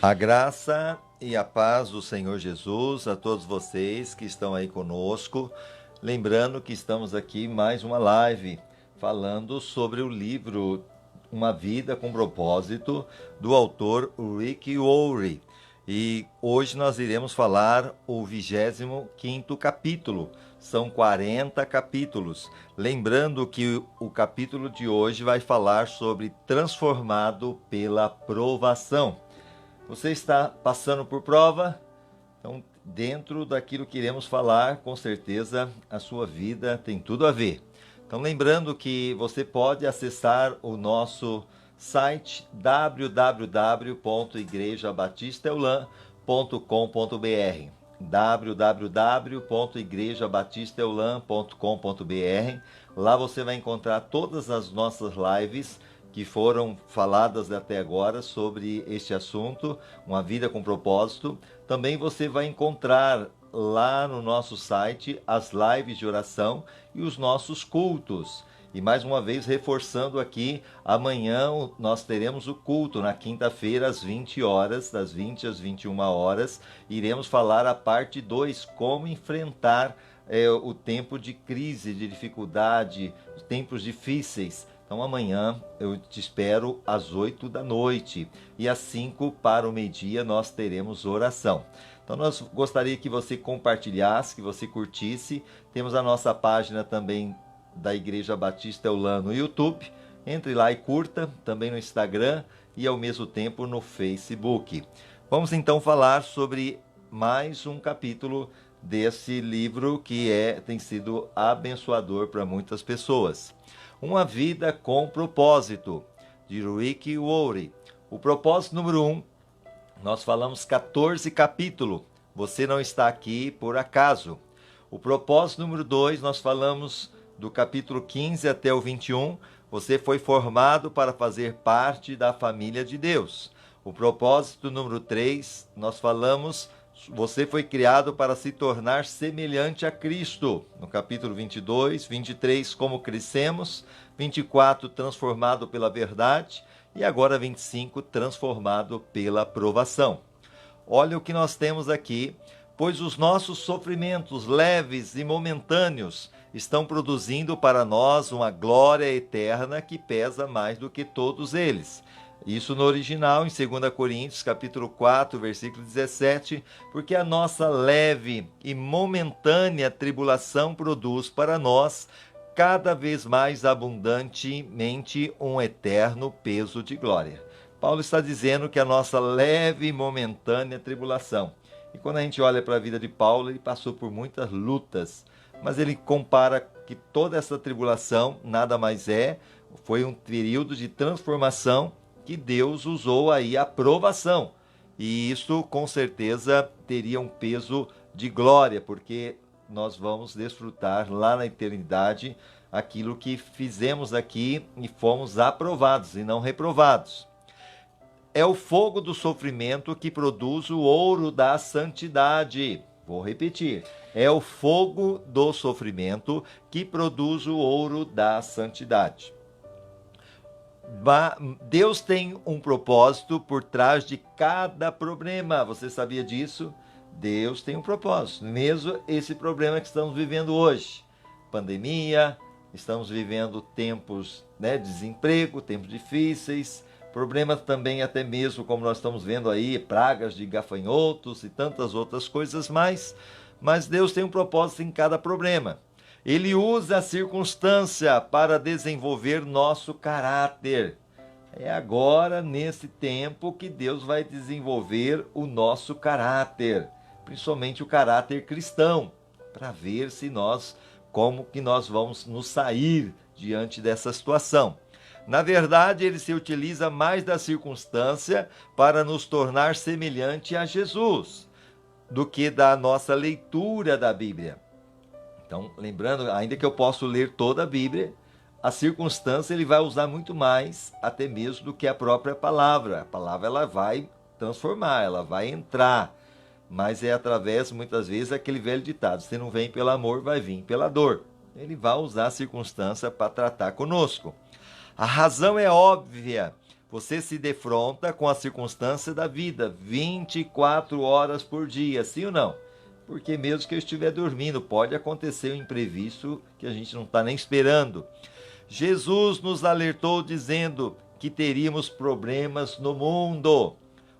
A graça e a paz do Senhor Jesus a todos vocês que estão aí conosco. Lembrando que estamos aqui em mais uma live falando sobre o livro Uma Vida com Propósito, do autor Rick Warren. E hoje nós iremos falar o 25º capítulo. São 40 capítulos. Lembrando que o capítulo de hoje vai falar sobre transformado pela provação. Você está passando por prova? Então, dentro daquilo que iremos falar, com certeza a sua vida tem tudo a ver. Então, lembrando que você pode acessar o nosso site www.igrejabatistaeulan.com.br www.igrejabatistaeulan.com.br. Lá você vai encontrar todas as nossas lives que foram faladas até agora sobre este assunto, uma vida com propósito. Também você vai encontrar lá no nosso site as lives de oração e os nossos cultos. E mais uma vez reforçando aqui, amanhã nós teremos o culto na quinta-feira às 20 horas, das 20 às 21 horas. Iremos falar a parte 2, como enfrentar o tempo de crise, de dificuldade, tempos difíceis. Então amanhã eu te espero às 8 da noite e às 5 para o meio-dia nós teremos oração. Então nós gostaria que você compartilhasse, que você curtisse. Temos a nossa página também da Igreja Batista Eulan no YouTube. Entre lá e curta, também no Instagram e ao mesmo tempo no Facebook. Vamos então falar sobre mais um capítulo desse livro que tem sido abençoador para muitas pessoas. Uma Vida com Propósito, de Rick Warren. O propósito número 1, nós falamos 14 capítulos. Você não está aqui por acaso. O propósito número 2, nós falamos do capítulo 15 até o 21. Você foi formado para fazer parte da família de Deus. O propósito número 3, nós falamos, você foi criado para se tornar semelhante a Cristo. No capítulo 22, 23, como crescemos. 24, transformado pela verdade. E agora 25, transformado pela provação. Olha o que nós temos aqui. Pois os nossos sofrimentos leves e momentâneos estão produzindo para nós uma glória eterna que pesa mais do que todos eles. Isso no original, em 2 Coríntios, capítulo 4, versículo 17, porque a nossa leve e momentânea tribulação produz para nós cada vez mais abundantemente um eterno peso de glória. Paulo está dizendo que a nossa leve e momentânea tribulação. E quando a gente olha para a vida de Paulo, ele passou por muitas lutas, mas ele compara que toda essa tribulação nada mais foi um período de transformação que Deus usou aí a provação. E isso com certeza teria um peso de glória, porque nós vamos desfrutar lá na eternidade aquilo que fizemos aqui e fomos aprovados e não reprovados. É o fogo do sofrimento que produz o ouro da santidade. Vou repetir. É o fogo do sofrimento que produz o ouro da santidade. Deus tem um propósito por trás de cada problema. Você sabia disso? Deus tem um propósito. Mesmo esse problema que estamos vivendo hoje. Pandemia, estamos vivendo tempos de desemprego, tempos difíceis. Problemas também até mesmo, como nós estamos vendo aí, pragas de gafanhotos e tantas outras coisas mais. Mas Deus tem um propósito em cada problema. Ele usa a circunstância para desenvolver nosso caráter. É agora, nesse tempo, que Deus vai desenvolver o nosso caráter, principalmente o caráter cristão, para ver se como que nós vamos nos sair diante dessa situação. Na verdade, ele se utiliza mais da circunstância para nos tornar semelhante a Jesus, do que da nossa leitura da Bíblia. Então, lembrando, ainda que eu possa ler toda a Bíblia, a circunstância ele vai usar muito mais, até mesmo do que a própria palavra. A palavra ela vai transformar, ela vai entrar, mas é através, muitas vezes, aquele velho ditado, se não vem pelo amor, vai vir pela dor. Ele vai usar a circunstância para tratar conosco. A razão é óbvia, Você se defronta com a circunstância da vida 24 horas por dia, sim ou não? Porque mesmo que eu estiver dormindo, pode acontecer um imprevisto que a gente não está nem esperando. Jesus nos alertou dizendo que teríamos problemas no mundo.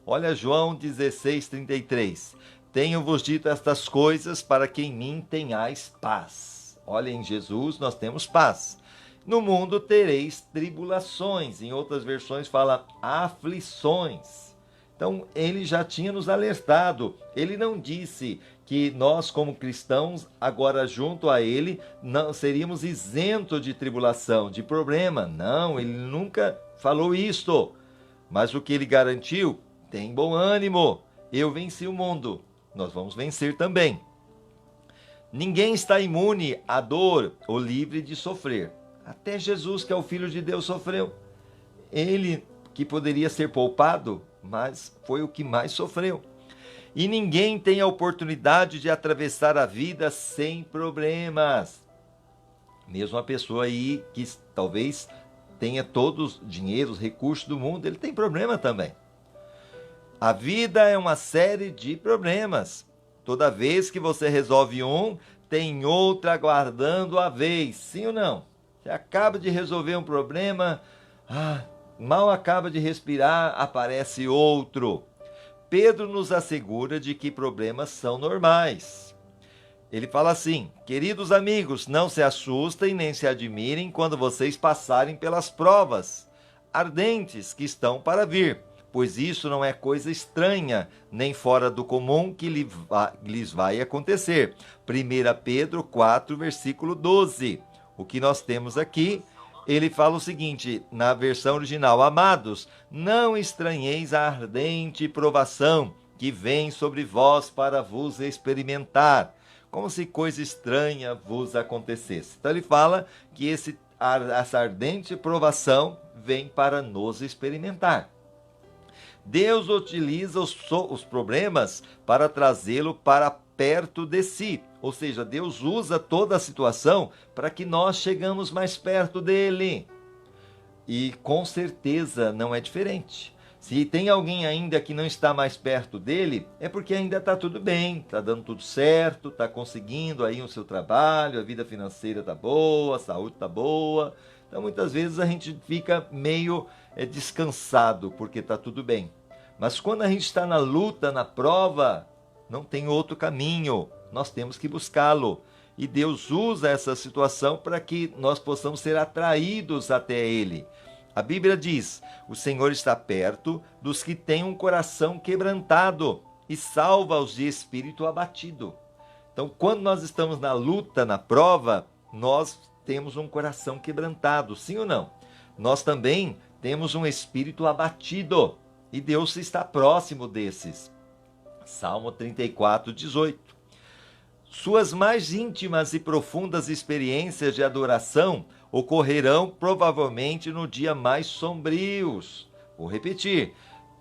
Olha João 16:33. Tenho-vos dito estas coisas para que em mim tenhais paz. Olha, em Jesus nós temos paz. No mundo tereis tribulações. Em outras versões fala aflições. Então ele já tinha nos alertado. Ele não disse que nós, como cristãos, agora junto a ele, não seríamos isentos de tribulação, de problema. Não, ele nunca falou isto. Mas o que ele garantiu? Tem bom ânimo. Eu venci o mundo. Nós vamos vencer também. Ninguém está imune à dor ou livre de sofrer. Até Jesus, que é o Filho de Deus, sofreu. Ele que poderia ser poupado, mas foi o que mais sofreu. E ninguém tem a oportunidade de atravessar a vida sem problemas. Mesmo a pessoa aí que talvez tenha todos os dinheiros, recursos do mundo, ele tem problema também. A vida é uma série de problemas. Toda vez que você resolve um, tem outro aguardando a vez, sim ou não? Você acaba de resolver um problema, mal acaba de respirar, aparece outro. Pedro nos assegura de que problemas são normais. Ele fala assim: queridos amigos, não se assustem nem se admirem quando vocês passarem pelas provas ardentes que estão para vir, pois isso não é coisa estranha, nem fora do comum que lhes vai acontecer. 1 Pedro 4, versículo 12. O que nós temos aqui, ele fala o seguinte, na versão original: amados, não estranheis a ardente provação que vem sobre vós para vos experimentar, como se coisa estranha vos acontecesse. Então ele fala que essa ardente provação vem para nos experimentar. Deus utiliza os problemas para trazê-lo para perto de si. Ou seja, Deus usa toda a situação para que nós chegamos mais perto dele. E com certeza não é diferente. Se tem alguém ainda que não está mais perto dele, é porque ainda está tudo bem, está dando tudo certo, está conseguindo aí o seu trabalho, a vida financeira está boa, a saúde está boa. Então muitas vezes a gente fica meio descansado porque está tudo bem. Mas quando a gente está na luta, na prova, não tem outro caminho. Nós temos que buscá-lo. E Deus usa essa situação para que nós possamos ser atraídos até Ele. A Bíblia diz: o Senhor está perto dos que têm um coração quebrantado e salva-os de espírito abatido. Então, quando nós estamos na luta, na prova, nós temos um coração quebrantado, sim ou não? Nós também temos um espírito abatido e Deus está próximo desses. Salmo 34, 18. Suas mais íntimas e profundas experiências de adoração ocorrerão provavelmente no dia mais sombrios. Vou repetir.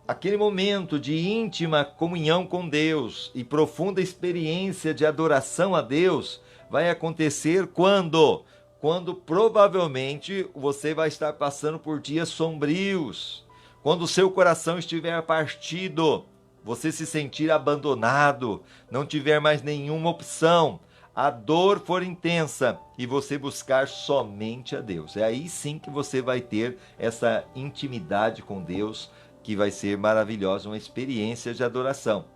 Aquele momento de íntima comunhão com Deus e profunda experiência de adoração a Deus vai acontecer quando? Quando provavelmente você vai estar passando por dias sombrios. Quando o seu coração estiver partido, você se sentir abandonado, não tiver mais nenhuma opção, a dor for intensa e você buscar somente a Deus. É aí sim que você vai ter essa intimidade com Deus, que vai ser maravilhosa, uma experiência de adoração.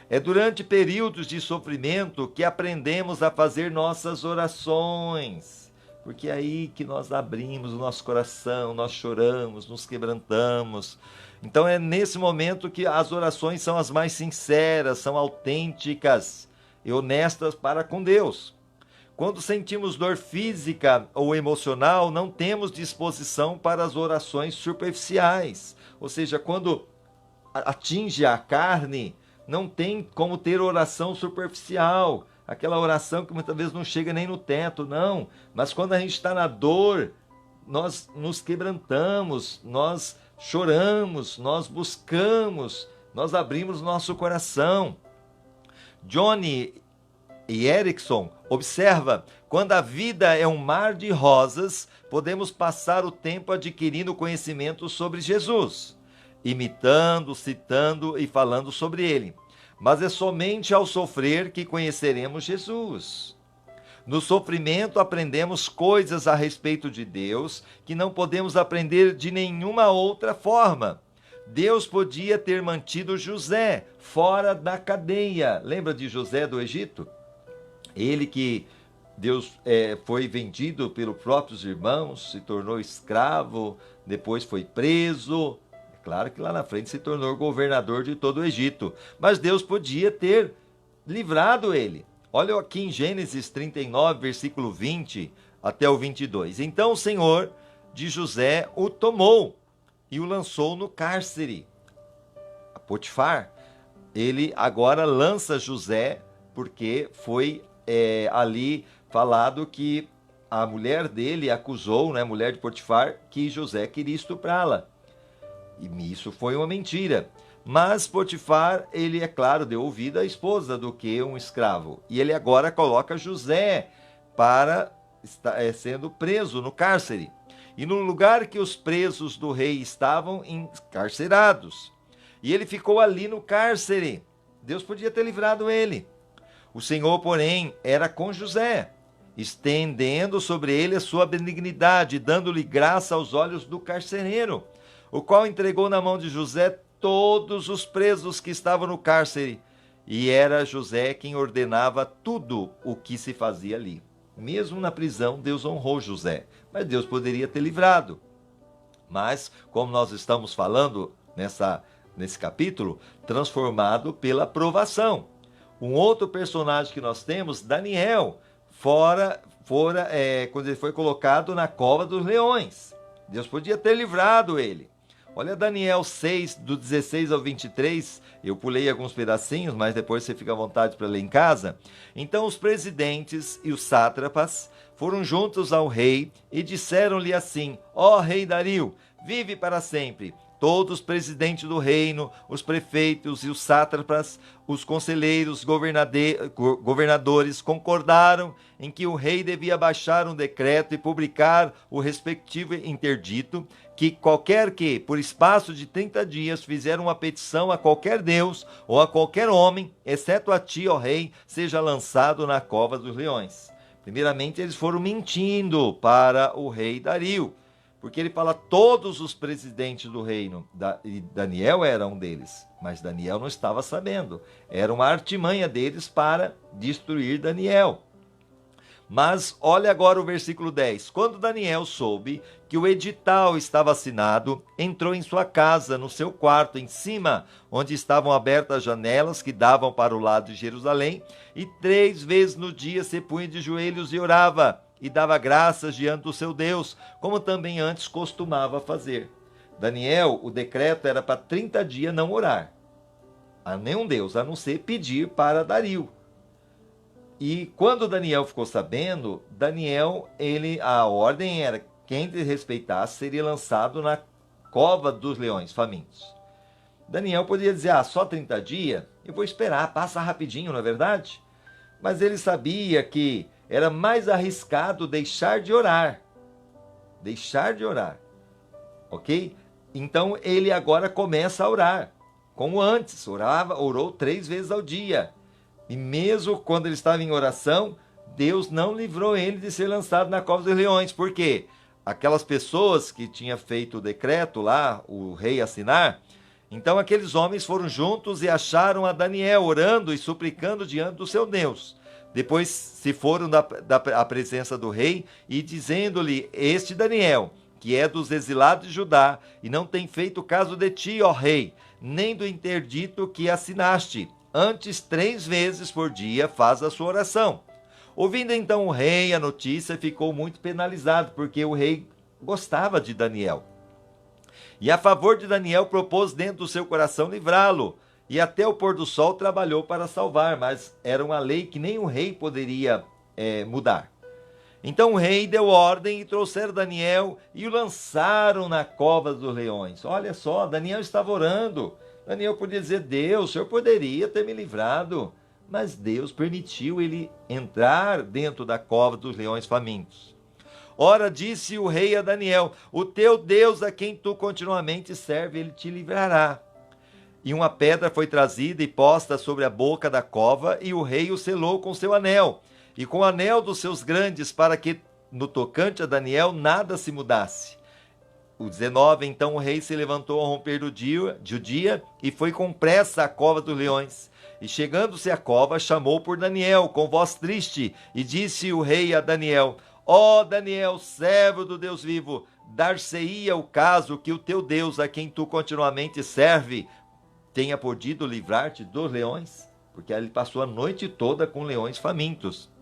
É durante períodos de sofrimento que aprendemos a fazer nossas orações, porque é aí que nós abrimos o nosso coração, nós choramos, nos quebrantamos. Então é nesse momento que as orações são as mais sinceras, são autênticas e honestas para com Deus. Quando sentimos dor física ou emocional, não temos disposição para as orações superficiais. Ou seja, quando atinge a carne, não tem como ter oração superficial. Aquela oração que muitas vezes não chega nem no teto, não. Mas quando a gente está na dor, nós nos quebrantamos, nós choramos, nós buscamos, nós abrimos nosso coração. Johnny E Erickson observa: quando a vida é um mar de rosas, podemos passar o tempo adquirindo conhecimento sobre Jesus, imitando, citando e falando sobre ele. Mas é somente ao sofrer que conheceremos Jesus. No sofrimento aprendemos coisas a respeito de Deus que não podemos aprender de nenhuma outra forma. Deus podia ter mantido José fora da cadeia. Lembra de José do Egito? Ele que Deus foi vendido pelos próprios irmãos, se tornou escravo, depois foi preso. É claro que lá na frente se tornou governador de todo o Egito. Mas Deus podia ter livrado ele. Olha aqui em Gênesis 39, versículo 20 até o 22. Então o Senhor de José o tomou e o lançou no cárcere. A Potifar, ele agora lança José, porque foi ali falado que a mulher dele acusou, né, a mulher de Potifar, que José queria estuprá-la. E isso foi uma mentira. Mas Potifar, ele, é claro, deu ouvido à esposa do que um escravo. E ele agora coloca José para sendo preso no cárcere. E no lugar que os presos do rei estavam encarcerados. E ele ficou ali no cárcere. Deus podia ter livrado ele. O Senhor, porém, era com José, estendendo sobre ele a sua benignidade, dando-lhe graça aos olhos do carcereiro, o qual entregou na mão de José todos os presos que estavam no cárcere, e era José quem ordenava tudo o que se fazia ali. Mesmo na prisão, Deus honrou José, mas Deus poderia ter livrado. Mas, como nós estamos falando nesse capítulo, transformado pela provação. Um outro personagem que nós temos, Daniel, quando ele foi colocado na cova dos leões. Deus podia ter livrado ele. Olha Daniel 6, do 16 ao 23, eu pulei alguns pedacinhos, mas depois você fica à vontade para ler em casa. Então os presidentes e os sátrapas foram juntos ao rei e disseram-lhe assim: ó rei Dario, vive para sempre. Todos os presidentes do reino, os prefeitos e os sátrapas, os conselheiros, governadores concordaram em que o rei devia baixar um decreto e publicar o respectivo interdito, que qualquer que, por espaço de 30 dias, fizer uma petição a qualquer deus ou a qualquer homem, exceto a ti, ó rei, seja lançado na cova dos leões. Primeiramente, eles foram mentindo para o rei Dario, porque ele fala todos os presidentes do reino, e Daniel era um deles, mas Daniel não estava sabendo. Era uma artimanha deles para destruir Daniel. Mas olha agora o versículo 10. Quando Daniel soube que o edital estava assinado, entrou em sua casa, no seu quarto, em cima, onde estavam abertas as janelas que davam para o lado de Jerusalém, e 3 vezes no dia se punha de joelhos e orava, e dava graças diante do seu Deus, como também antes costumava fazer. Daniel, o decreto era para 30 dias não orar a nenhum deus, a não ser pedir para Dario. E quando Daniel ficou sabendo, a ordem era: quem desrespeitasse seria lançado na cova dos leões famintos. Daniel poderia dizer: só 30 dias? Eu vou esperar, passa rapidinho, não é verdade? Mas ele sabia que era mais arriscado deixar de orar. Deixar de orar. Ok? Então ele agora começa a orar. Como antes, orou 3 vezes ao dia. E mesmo quando ele estava em oração, Deus não livrou ele de ser lançado na cova dos leões. Por quê? Aquelas pessoas que tinham feito o decreto lá, o rei assinar, então aqueles homens foram juntos e acharam a Daniel orando e suplicando diante do seu Deus. Depois se foram da presença do rei e dizendo-lhe: este Daniel, que é dos exilados de Judá, e não tem feito caso de ti, ó rei, nem do interdito que assinaste. Antes 3 vezes por dia faz a sua oração. Ouvindo então o rei a notícia, ficou muito penalizado, porque o rei gostava de Daniel. E a favor de Daniel propôs dentro do seu coração livrá-lo, e até o pôr do sol trabalhou para salvar, mas era uma lei que nem o rei poderia mudar. Então o rei deu ordem e trouxeram Daniel e o lançaram na cova dos leões. Olha só, Daniel estava orando. Daniel podia dizer: Deus, o Senhor poderia ter me livrado, mas Deus permitiu ele entrar dentro da cova dos leões famintos. Ora, disse o rei a Daniel: o teu Deus, a quem tu continuamente serve, ele te livrará. E uma pedra foi trazida e posta sobre a boca da cova, e o rei o selou com seu anel, e com o anel dos seus grandes, para que no tocante a Daniel nada se mudasse. O 19, então o rei se levantou ao romper do dia e foi com pressa à cova dos leões. E chegando-se à cova, chamou por Daniel com voz triste, e disse o rei a Daniel: ó Daniel, servo do Deus vivo, dar-se-ia o caso que o teu Deus, a quem tu continuamente serve, tenha podido livrar-te dos leões? Porque ele passou a noite toda com leões famintos.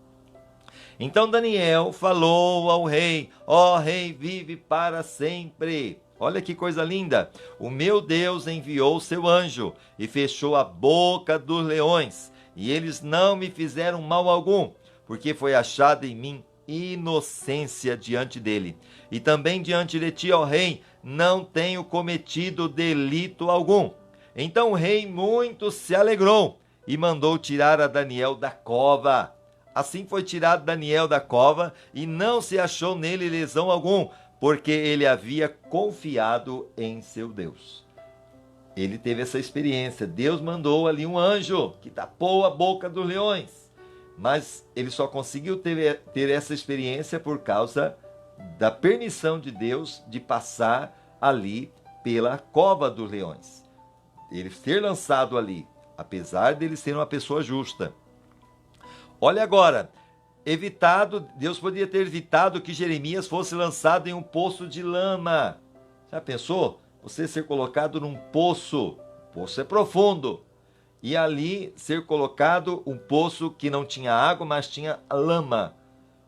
Então Daniel falou ao rei: ó rei, vive para sempre. Olha que coisa linda! O meu Deus enviou seu anjo e fechou a boca dos leões, e eles não me fizeram mal algum, porque foi achada em mim inocência diante dele. E também diante de ti, ó rei, não tenho cometido delito algum. Então o rei muito se alegrou e mandou tirar a Daniel da cova. Assim foi tirado Daniel da cova e não se achou nele lesão algum, porque ele havia confiado em seu Deus. Ele teve essa experiência. Deus mandou ali um anjo que tapou a boca dos leões. Mas ele só conseguiu ter essa experiência por causa da permissão de Deus de passar ali pela cova dos leões. Ele ser lançado ali, apesar dele ser uma pessoa justa. Olha agora, Deus poderia ter evitado que Jeremias fosse lançado em um poço de lama. Já pensou? Você ser colocado num poço, o poço é profundo, e ali ser colocado um poço que não tinha água, mas tinha lama.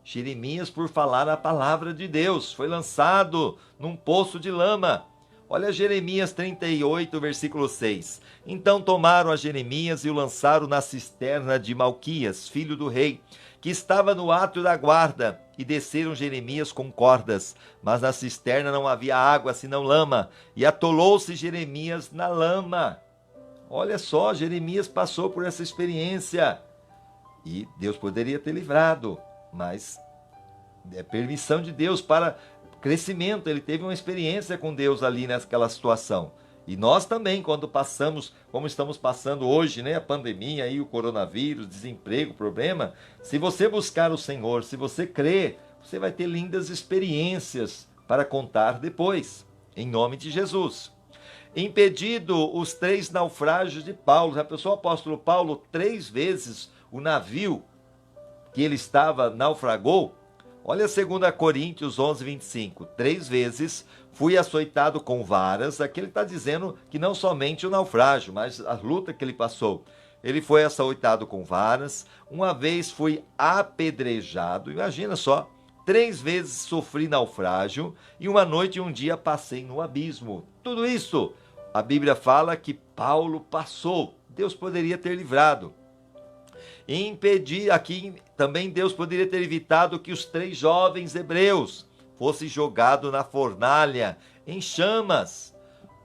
Jeremias, por falar a palavra de Deus, foi lançado num poço de lama. Olha Jeremias 38, versículo 6. Então tomaram a Jeremias e o lançaram na cisterna de Malquias, filho do rei, que estava no átrio da guarda, e desceram Jeremias com cordas. Mas na cisterna não havia água, senão lama, e atolou-se Jeremias na lama. Olha só, Jeremias passou por essa experiência. E Deus poderia ter livrado, mas é permissão de Deus para crescimento. Ele teve uma experiência com Deus ali naquela situação. E nós também, quando passamos, como estamos passando hoje, né, a pandemia, aí, o coronavírus, desemprego, problema, se você buscar o Senhor, se você crer, você vai ter lindas experiências para contar depois, em nome de Jesus. Impedido os 3 naufrágios de Paulo. Já pensou o apóstolo Paulo 3 vezes o navio que ele estava naufragou? Olha 2 Coríntios 11, 25. 3 vezes fui açoitado com varas. Aqui ele está dizendo que não somente o naufrágio, mas a luta que ele passou. Ele foi açoitado com varas. Uma vez fui apedrejado. Imagina só. 3 vezes sofri naufrágio. E uma noite e um dia passei no abismo. Tudo isso, a Bíblia fala que Paulo passou. Deus poderia ter livrado. E impedir, aqui também Deus poderia ter evitado que os 3 jovens hebreus fossem jogados na fornalha, em chamas.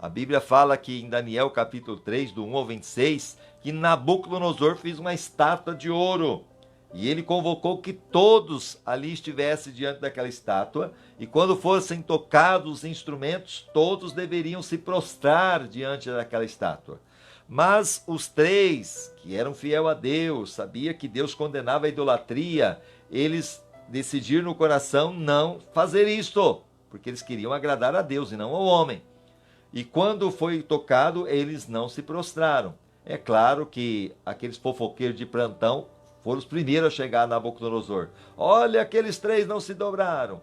A Bíblia fala que em Daniel capítulo 3, do 1 ao 26, que Nabucodonosor fez uma estátua de ouro. E ele convocou que todos ali estivessem diante daquela estátua, e quando fossem tocados os instrumentos, todos deveriam se prostrar diante daquela estátua. Mas os 3, que eram fiel a Deus, sabia que Deus condenava a idolatria, eles decidiram no coração não fazer isto, porque eles queriam agradar a Deus e não ao homem. E quando foi tocado, eles não se prostraram. É claro que aqueles fofoqueiros de plantão foram os primeiros a chegar a Nabucodonosor. Olha, aqueles 3 não se dobraram.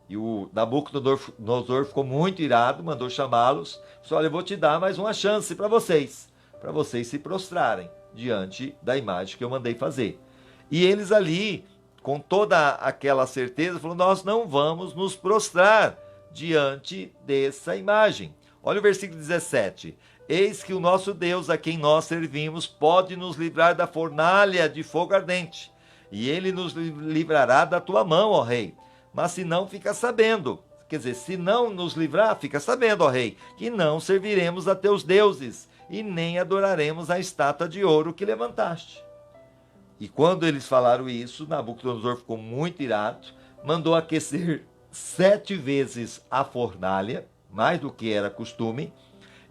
E o Nabucodonosor ficou muito irado, mandou chamá-los. Disse: olha, eu vou te dar mais uma chance para vocês se prostrarem diante da imagem que eu mandei fazer. E eles ali, com toda aquela certeza, falaram: nós não vamos nos prostrar diante dessa imagem. Olha o versículo 17. Eis que o nosso Deus, a quem nós servimos, pode nos livrar da fornalha de fogo ardente, e ele nos livrará da tua mão, ó rei. Mas se não, fica sabendo, quer dizer, se não nos livrar, fica sabendo, ó rei, que não serviremos a teus deuses, e nem adoraremos a estátua de ouro que levantaste. E quando eles falaram isso, Nabucodonosor ficou muito irado, mandou aquecer 7 vezes a fornalha, mais do que era costume,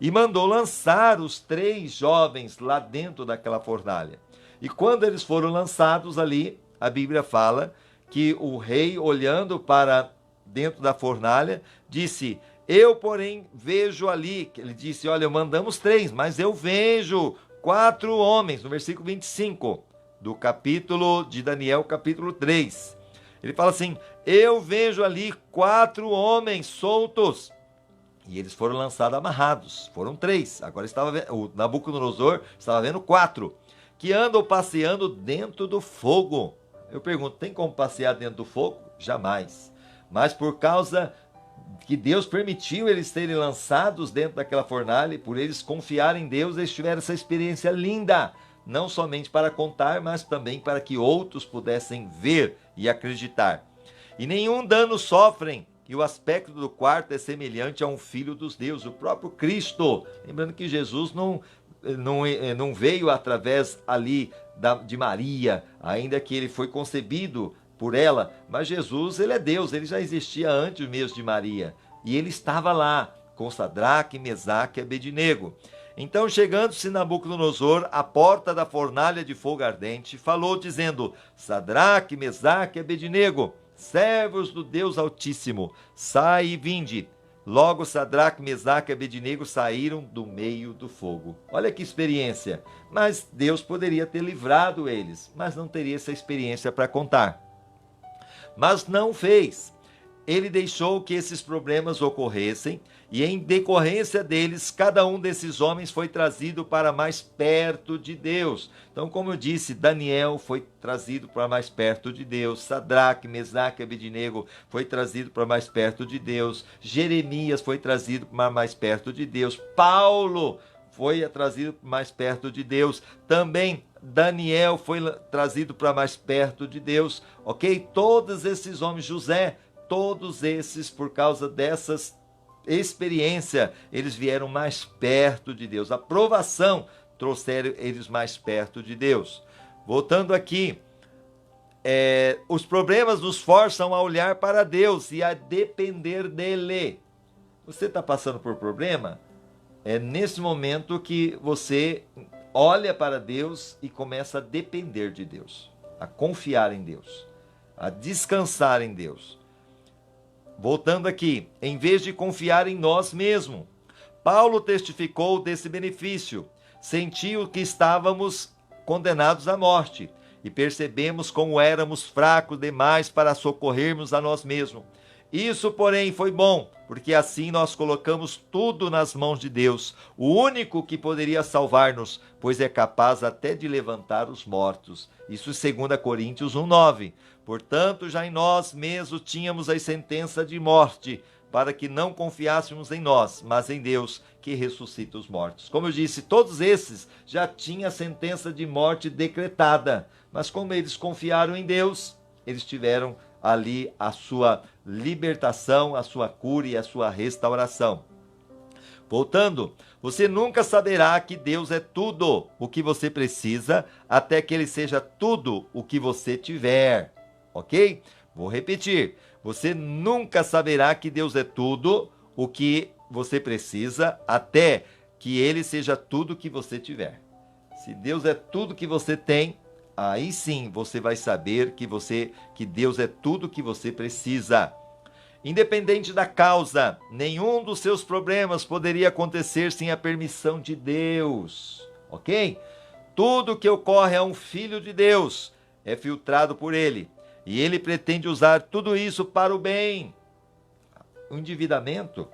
e mandou lançar os 3 jovens lá dentro daquela fornalha. E quando eles foram lançados ali, a Bíblia fala que o rei, olhando para dentro da fornalha, disse: eu, porém, vejo ali, ele disse, olha, mandamos 3, mas eu vejo 4 homens, no versículo 25 do capítulo de Daniel, capítulo 3. Ele fala assim: eu vejo ali 4 homens soltos. E eles foram lançados amarrados. Foram 3. Agora o Nabucodonosor estava vendo 4. Que andam passeando dentro do fogo. Eu pergunto, tem como passear dentro do fogo? Jamais. Mas por causa que Deus permitiu eles serem lançados dentro daquela fornalha, e por eles confiarem em Deus, eles tiveram essa experiência linda. Não somente para contar, mas também para que outros pudessem ver e acreditar. E nenhum dano sofrem, e o aspecto do quarto é semelhante a um filho dos deuses, o próprio Cristo. Lembrando que Jesus não veio através ali de Maria, ainda que ele foi concebido por ela, mas Jesus, ele é Deus, ele já existia antes mesmo de Maria, e ele estava lá, com Sadraque, Mesaque e Abednego. Então, chegando-se Nabucodonosor à porta da fornalha de fogo ardente, falou dizendo: Sadraque, Mesaque e Abednego, servos do Deus Altíssimo, sai e vinde. Logo Sadraque, Mesaque e Abednego saíram do meio do fogo. Olha que experiência! Mas Deus poderia ter livrado eles, mas não teria essa experiência para contar. Mas não fez. Ele deixou que esses problemas ocorressem, e em decorrência deles, cada um desses homens foi trazido para mais perto de Deus. Então, como eu disse, Daniel foi trazido para mais perto de Deus, Sadraque, Mesaque e Abednego foi trazido para mais perto de Deus, Jeremias foi trazido para mais perto de Deus, Paulo foi trazido para mais perto de Deus, também Daniel foi trazido para mais perto de Deus, ok? Todos esses homens, José, todos esses, por causa dessas experiência, eles vieram mais perto de Deus. A provação trouxeram eles mais perto de Deus. Voltando aqui, os problemas nos forçam a olhar para Deus e a depender dele. Você está passando por problema? É nesse momento que você olha para Deus e começa a depender de Deus, a confiar em Deus, a descansar em Deus. Voltando aqui, em vez de confiar em nós mesmos, Paulo testificou desse benefício, sentiu que estávamos condenados à morte e percebemos como éramos fracos demais para socorrermos a nós mesmos. Isso, porém, foi bom, porque assim nós colocamos tudo nas mãos de Deus, o único que poderia salvar-nos, pois é capaz até de levantar os mortos. Isso 2 Coríntios 1:9. Portanto, já em nós mesmos tínhamos a sentença de morte, para que não confiássemos em nós, mas em Deus, que ressuscita os mortos. Como eu disse, todos esses já tinham a sentença de morte decretada, mas como eles confiaram em Deus, eles tiveram ali a sua libertação, a sua cura e a sua restauração. Voltando, você nunca saberá que Deus é tudo o que você precisa, até que Ele seja tudo o que você tiver, ok? Vou repetir, você nunca saberá que Deus é tudo o que você precisa, até que Ele seja tudo o que você tiver. Se Deus é tudo que você tem, aí sim você vai saber que Deus é tudo que você precisa. Independente da causa, nenhum dos seus problemas poderia acontecer sem a permissão de Deus, ok? Tudo que ocorre a um filho de Deus é filtrado por Ele, e Ele pretende usar tudo isso para o bem. O endividamento,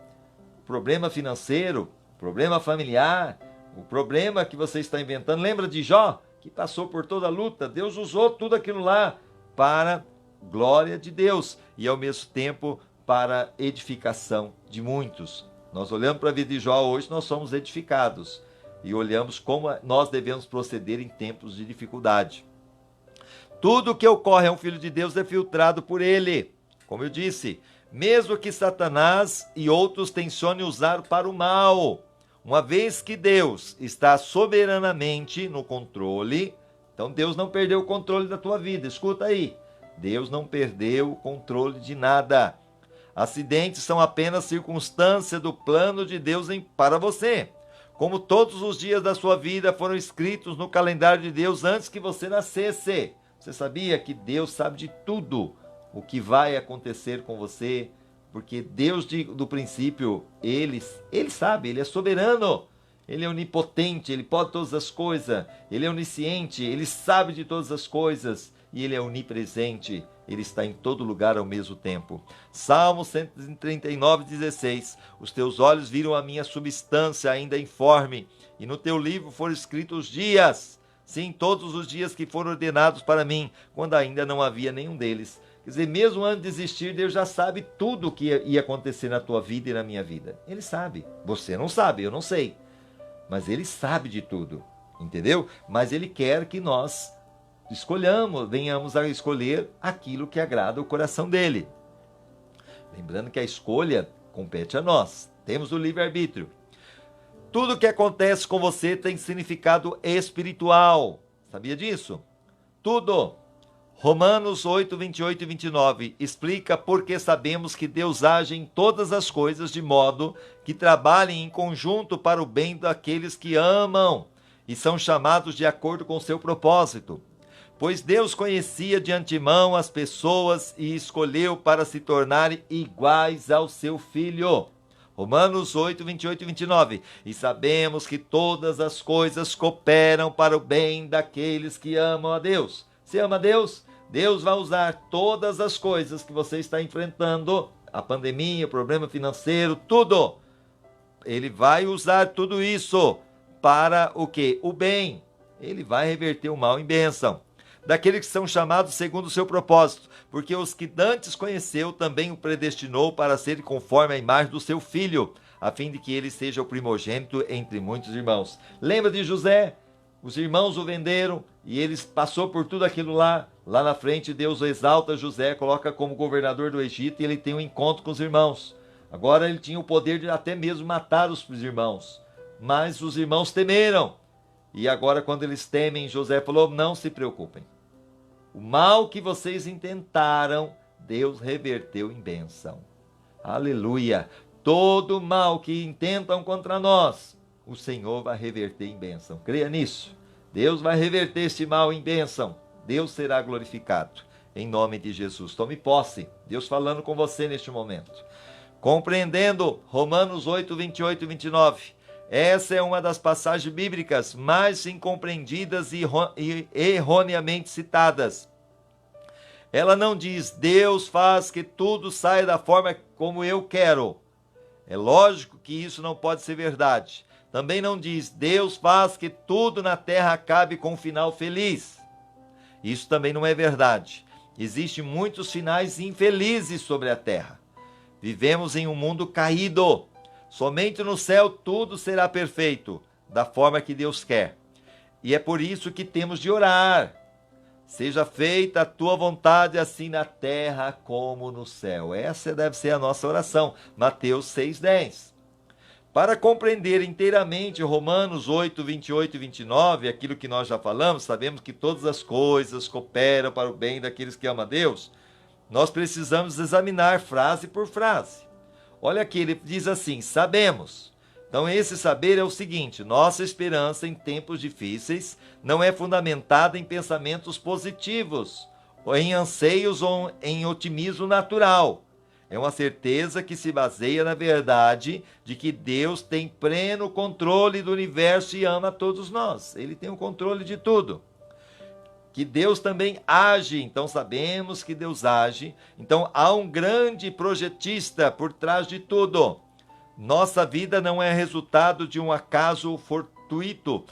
o problema financeiro, o problema familiar, o problema que você está inventando. Lembra de Jó, que passou por toda a luta? Deus usou tudo aquilo lá para glória de Deus e ao mesmo tempo para edificação de muitos. Nós olhamos para a vida de Jó hoje, nós somos edificados e olhamos como nós devemos proceder em tempos de dificuldade. Tudo que ocorre a um filho de Deus é filtrado por ele. Como eu disse, mesmo que Satanás e outros tensionem usar para o mal, uma vez que Deus está soberanamente no controle, Então Deus não perdeu o controle da tua vida. Escuta aí. Deus não perdeu o controle de nada. Acidentes são apenas circunstância do plano de Deus para você. Como todos os dias da sua vida foram escritos no calendário de Deus antes que você nascesse. Você sabia que Deus sabe de tudo o que vai acontecer com você? Porque Deus do princípio, Ele sabe, Ele é soberano. Ele é onipotente, Ele pode todas as coisas. Ele é onisciente, Ele sabe de todas as coisas. E Ele é onipresente, Ele está em todo lugar ao mesmo tempo. Salmo 139, 16. Os teus olhos viram a minha substância ainda informe, e no teu livro foram escritos os dias, sim, todos os dias que foram ordenados para mim, quando ainda não havia nenhum deles. Quer dizer, mesmo antes de existir, Deus já sabe tudo o que ia acontecer na tua vida e na minha vida. Ele sabe. Você não sabe, eu não sei. Mas Ele sabe de tudo, entendeu? Mas Ele quer que nós venhamos a escolher aquilo que agrada o coração dele. Lembrando que a escolha compete a nós. Temos o livre-arbítrio. Tudo que acontece com você tem significado espiritual. Sabia disso? Tudo. Romanos 8, 28 e 29 explica porque sabemos que Deus age em todas as coisas de modo que trabalhem em conjunto para o bem daqueles que amam e são chamados de acordo com o seu propósito. Pois Deus conhecia de antemão as pessoas e escolheu para se tornarem iguais ao seu Filho. Romanos 8, 28 e 29. E sabemos que todas as coisas cooperam para o bem daqueles que amam a Deus. Você ama a Deus? Deus vai usar todas as coisas que você está enfrentando, a pandemia, o problema financeiro, tudo. Ele vai usar tudo isso para o quê? O bem. Ele vai reverter o mal em bênção. Daqueles que são chamados segundo o seu propósito, porque os que dantes conheceu também o predestinou para ser conforme a imagem do seu Filho, a fim de que ele seja o primogênito entre muitos irmãos. Lembra de José? Os irmãos o venderam e ele passou por tudo aquilo lá. Lá na frente Deus exalta José, coloca como governador do Egito e ele tem um encontro com os irmãos. Agora ele tinha o poder de até mesmo matar os irmãos, mas os irmãos temeram. E agora quando eles temem, José falou, não se preocupem. O mal que vocês intentaram, Deus reverteu em bênção. Aleluia! Todo mal que intentam contra nós, o Senhor vai reverter em bênção. Creia nisso. Deus vai reverter esse mal em bênção. Deus será glorificado. Em nome de Jesus. Tome posse. Deus falando com você neste momento. Compreendendo Romanos 8, 28 e 29. Essa é uma das passagens bíblicas mais incompreendidas e erroneamente citadas. Ela não diz, Deus faz que tudo saia da forma como eu quero. É lógico que isso não pode ser verdade. Também não diz, Deus faz que tudo na terra acabe com um final feliz. Isso também não é verdade. Existem muitos finais infelizes sobre a terra. Vivemos em um mundo caído. Somente no céu tudo será perfeito, da forma que Deus quer. E é por isso que temos de orar. Seja feita a tua vontade, assim na terra como no céu. Essa deve ser a nossa oração. Mateus 6,10. Para compreender inteiramente Romanos 8, 28 e 29, aquilo que nós já falamos, sabemos que todas as coisas cooperam para o bem daqueles que amam a Deus, nós precisamos examinar frase por frase. Olha aqui, ele diz assim, sabemos. Então esse saber é o seguinte, nossa esperança em tempos difíceis não é fundamentada em pensamentos positivos, ou em anseios ou em otimismo natural. É uma certeza que se baseia na verdade de que Deus tem pleno controle do universo e ama todos nós. Ele tem o controle de tudo. Que Deus também age, então sabemos que Deus age. Então há um grande projetista por trás de tudo. Nossa vida não é resultado de um acaso fortuito,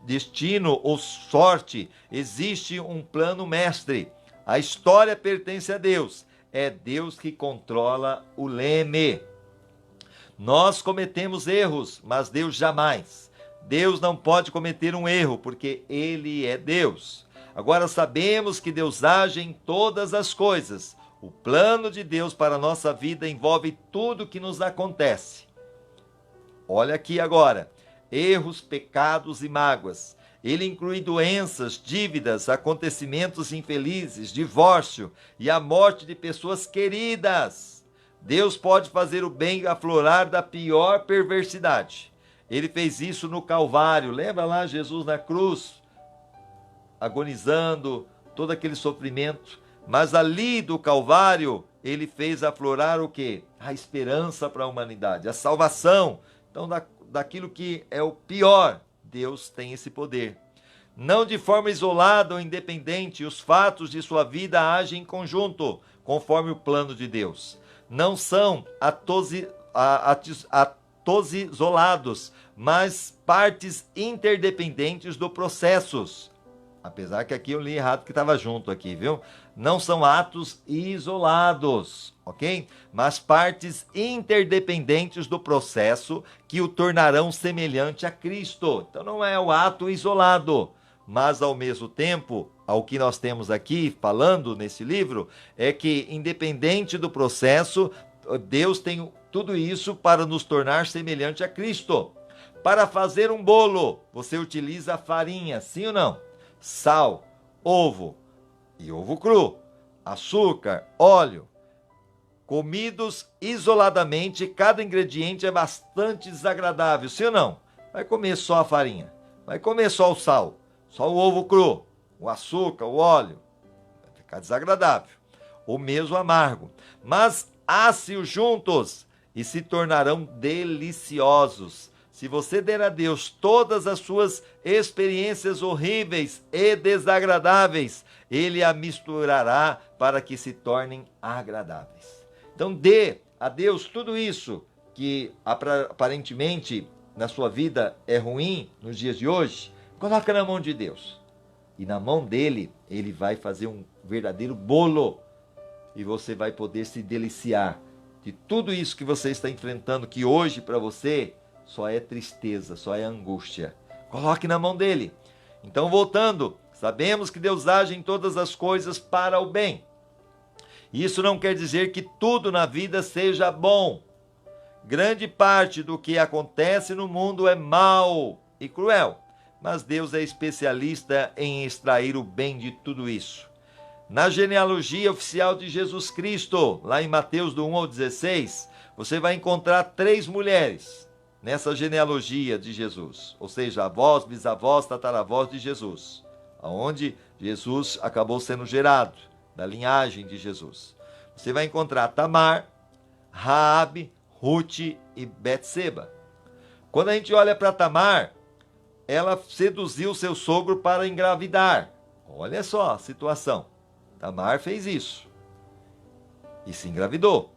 destino ou sorte. Existe um plano mestre. A história pertence a Deus. É Deus que controla o leme. Nós cometemos erros, mas Deus jamais. Deus não pode cometer um erro, porque Ele é Deus. Agora sabemos que Deus age em todas as coisas. O plano de Deus para a nossa vida envolve tudo que nos acontece. Olha aqui agora. Erros, pecados e mágoas. Ele inclui doenças, dívidas, acontecimentos infelizes, divórcio e a morte de pessoas queridas. Deus pode fazer o bem aflorar da pior perversidade. Ele fez isso no Calvário. Lembra lá Jesus na cruz, agonizando, todo aquele sofrimento. Mas ali do Calvário, ele fez aflorar o quê? A esperança para a humanidade, a salvação. Então, daquilo que é o pior, Deus tem esse poder. Não de forma isolada ou independente, os fatos de sua vida agem em conjunto, conforme o plano de Deus. Não são atos isolados, mas partes interdependentes do processo. Apesar que aqui eu li errado que estava junto aqui, viu? Não são atos isolados, ok? Mas partes interdependentes do processo que o tornarão semelhante a Cristo. Então não é o ato isolado, mas ao mesmo tempo, ao que nós temos aqui falando nesse livro, é que independente do processo, Deus tem tudo isso para nos tornar semelhante a Cristo. Para fazer um bolo, você utiliza farinha, sim ou não? Sal, ovo e ovo cru, açúcar, óleo. Comidos isoladamente, cada ingrediente é bastante desagradável, sim ou não? Vai comer só a farinha, vai comer só o sal, só o ovo cru, o açúcar, o óleo, vai ficar desagradável, ou mesmo amargo. Mas asse-os juntos e se tornarão deliciosos. Se você der a Deus todas as suas experiências horríveis e desagradáveis, Ele a misturará para que se tornem agradáveis. Então dê a Deus tudo isso que aparentemente na sua vida é ruim nos dias de hoje, coloca na mão de Deus. E na mão dele, Ele vai fazer um verdadeiro bolo. E você vai poder se deliciar de tudo isso que você está enfrentando, que hoje para você só é tristeza, só é angústia. Coloque na mão dele. Então, voltando, sabemos que Deus age em todas as coisas para o bem. Isso não quer dizer que tudo na vida seja bom. Grande parte do que acontece no mundo é mau e cruel, mas Deus é especialista em extrair o bem de tudo isso. Na genealogia oficial de Jesus Cristo, lá em Mateus do 1 ao 16, você vai encontrar 3 mulheres nessa genealogia de Jesus, ou seja, avós, bisavós, tataravós de Jesus, aonde Jesus acabou sendo gerado, da linhagem de Jesus. Você vai encontrar Tamar, Raabe, Ruth e Betseba. Quando a gente olha para Tamar, ela seduziu seu sogro para engravidar. Olha só a situação. Tamar fez isso e se engravidou,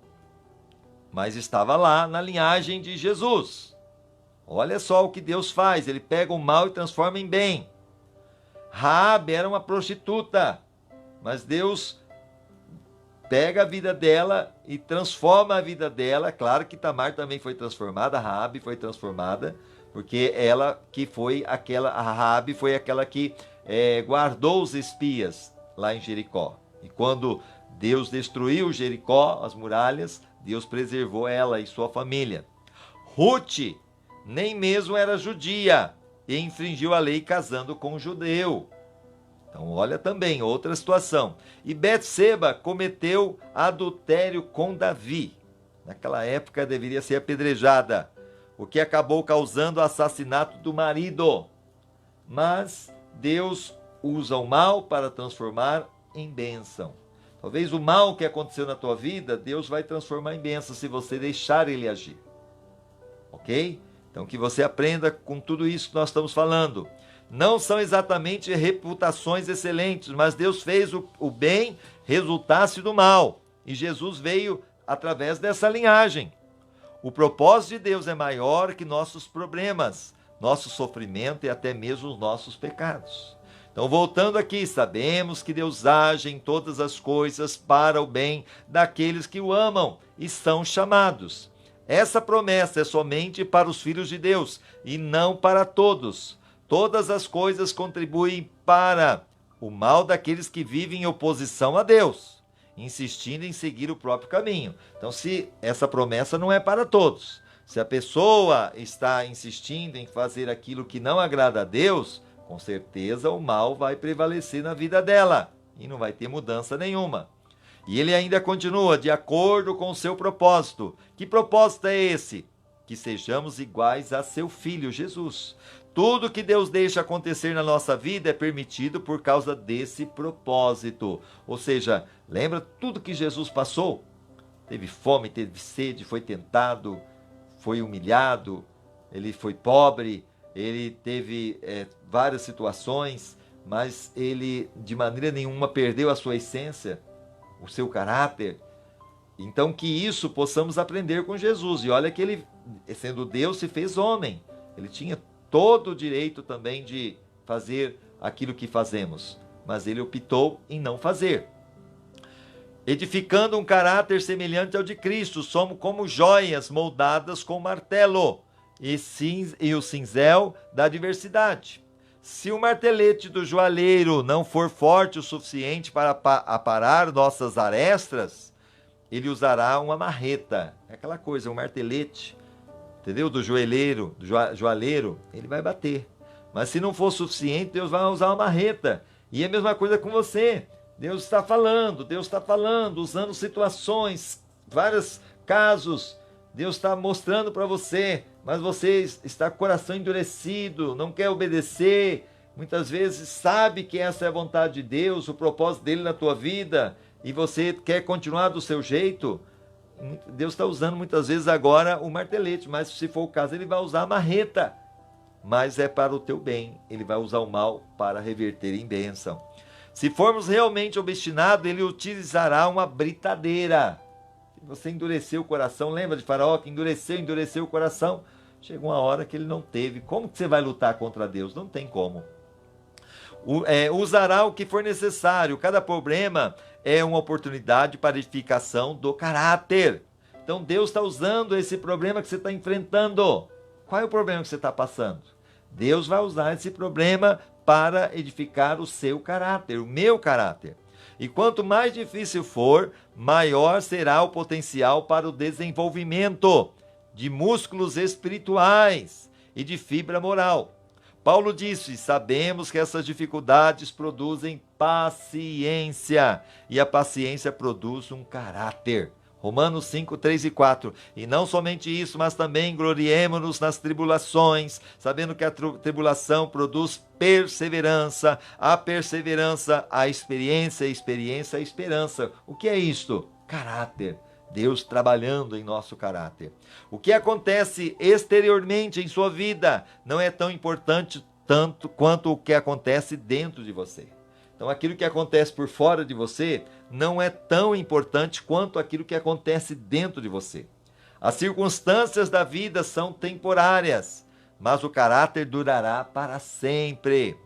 mas estava lá na linhagem de Jesus. Olha só o que Deus faz, ele pega o mal e transforma em bem. Raabe era uma prostituta, mas Deus pega a vida dela e transforma a vida dela. Claro que Tamar também foi transformada, Raabe foi transformada, porque ela que foi aquela, a Raabe foi aquela que guardou os espias lá em Jericó. E quando Deus destruiu Jericó, as muralhas, Deus preservou ela e sua família. Ruth nem mesmo era judia e infringiu a lei casando com um judeu. Então olha também outra situação. E Betseba cometeu adultério com Davi. Naquela época deveria ser apedrejada, o que acabou causando o assassinato do marido. Mas Deus usa o mal para transformar em bênção. Talvez o mal que aconteceu na tua vida, Deus vai transformar em bênção se você deixar Ele agir. Ok? Então que você aprenda com tudo isso que nós estamos falando. Não são exatamente reputações excelentes, mas Deus fez o bem resultasse do mal. E Jesus veio através dessa linhagem. O propósito de Deus é maior que nossos problemas, nosso sofrimento e até mesmo os nossos pecados. Então, voltando aqui, sabemos que Deus age em todas as coisas para o bem daqueles que o amam e são chamados. Essa promessa é somente para os filhos de Deus e não para todos. Todas as coisas contribuem para o mal daqueles que vivem em oposição a Deus, insistindo em seguir o próprio caminho. Então, se essa promessa não é para todos, se a pessoa está insistindo em fazer aquilo que não agrada a Deus, com certeza o mal vai prevalecer na vida dela e não vai ter mudança nenhuma. E ele ainda continua, de acordo com o seu propósito. Que propósito é esse? Que sejamos iguais a seu Filho, Jesus. Tudo que Deus deixa acontecer na nossa vida é permitido por causa desse propósito. Ou seja, lembra tudo que Jesus passou? Teve fome, teve sede, foi tentado, foi humilhado, ele foi pobre, ele teve várias situações, mas ele de maneira nenhuma perdeu a sua essência, o seu caráter. Então que isso possamos aprender com Jesus. E olha que ele, sendo Deus, se fez homem. Ele tinha todo o direito também de fazer aquilo que fazemos, mas ele optou em não fazer. Edificando um caráter semelhante ao de Cristo, somos como joias moldadas com martelo e o cinzel da diversidade. Se o martelete do joalheiro não for forte o suficiente para aparar nossas arestas, ele usará uma marreta. É aquela coisa, um martelete, entendeu? Do joalheiro, ele vai bater. Mas se não for suficiente, Deus vai usar uma marreta. E é a mesma coisa com você. Deus está falando, usando situações, vários casos. Deus está mostrando para você, mas você está com o coração endurecido, não quer obedecer. Muitas vezes sabe que essa é a vontade de Deus, o propósito dele na tua vida, e você quer continuar do seu jeito. Deus está usando muitas vezes agora o martelete, mas se for o caso, ele vai usar a marreta. Mas é para o teu bem, ele vai usar o mal para reverter em bênção. Se formos realmente obstinados, ele utilizará uma britadeira. Se você endureceu o coração, lembra de Faraó que endureceu o coração? Chegou uma hora que ele não teve. Como que você vai lutar contra Deus? Não tem como. Usará o que for necessário. Cada problema é uma oportunidade para edificação do caráter. Então Deus está usando esse problema que você está enfrentando. Qual é o problema que você está passando? Deus vai usar esse problema para edificar o seu caráter, o meu caráter. E quanto mais difícil for, maior será o potencial para o desenvolvimento de músculos espirituais e de fibra moral. Paulo disse: sabemos que essas dificuldades produzem paciência, e a paciência produz um caráter. Romanos 5, 3 e 4. E não somente isso, mas também gloriemo-nos nas tribulações, sabendo que a tribulação produz perseverança, a perseverança, a experiência, a experiência, a esperança. O que é isto? Caráter. Deus trabalhando em nosso caráter. O que acontece exteriormente em sua vida não é tão importante tanto quanto o que acontece dentro de você. Então aquilo que acontece por fora de você não é tão importante quanto aquilo que acontece dentro de você. As circunstâncias da vida são temporárias, mas o caráter durará para sempre.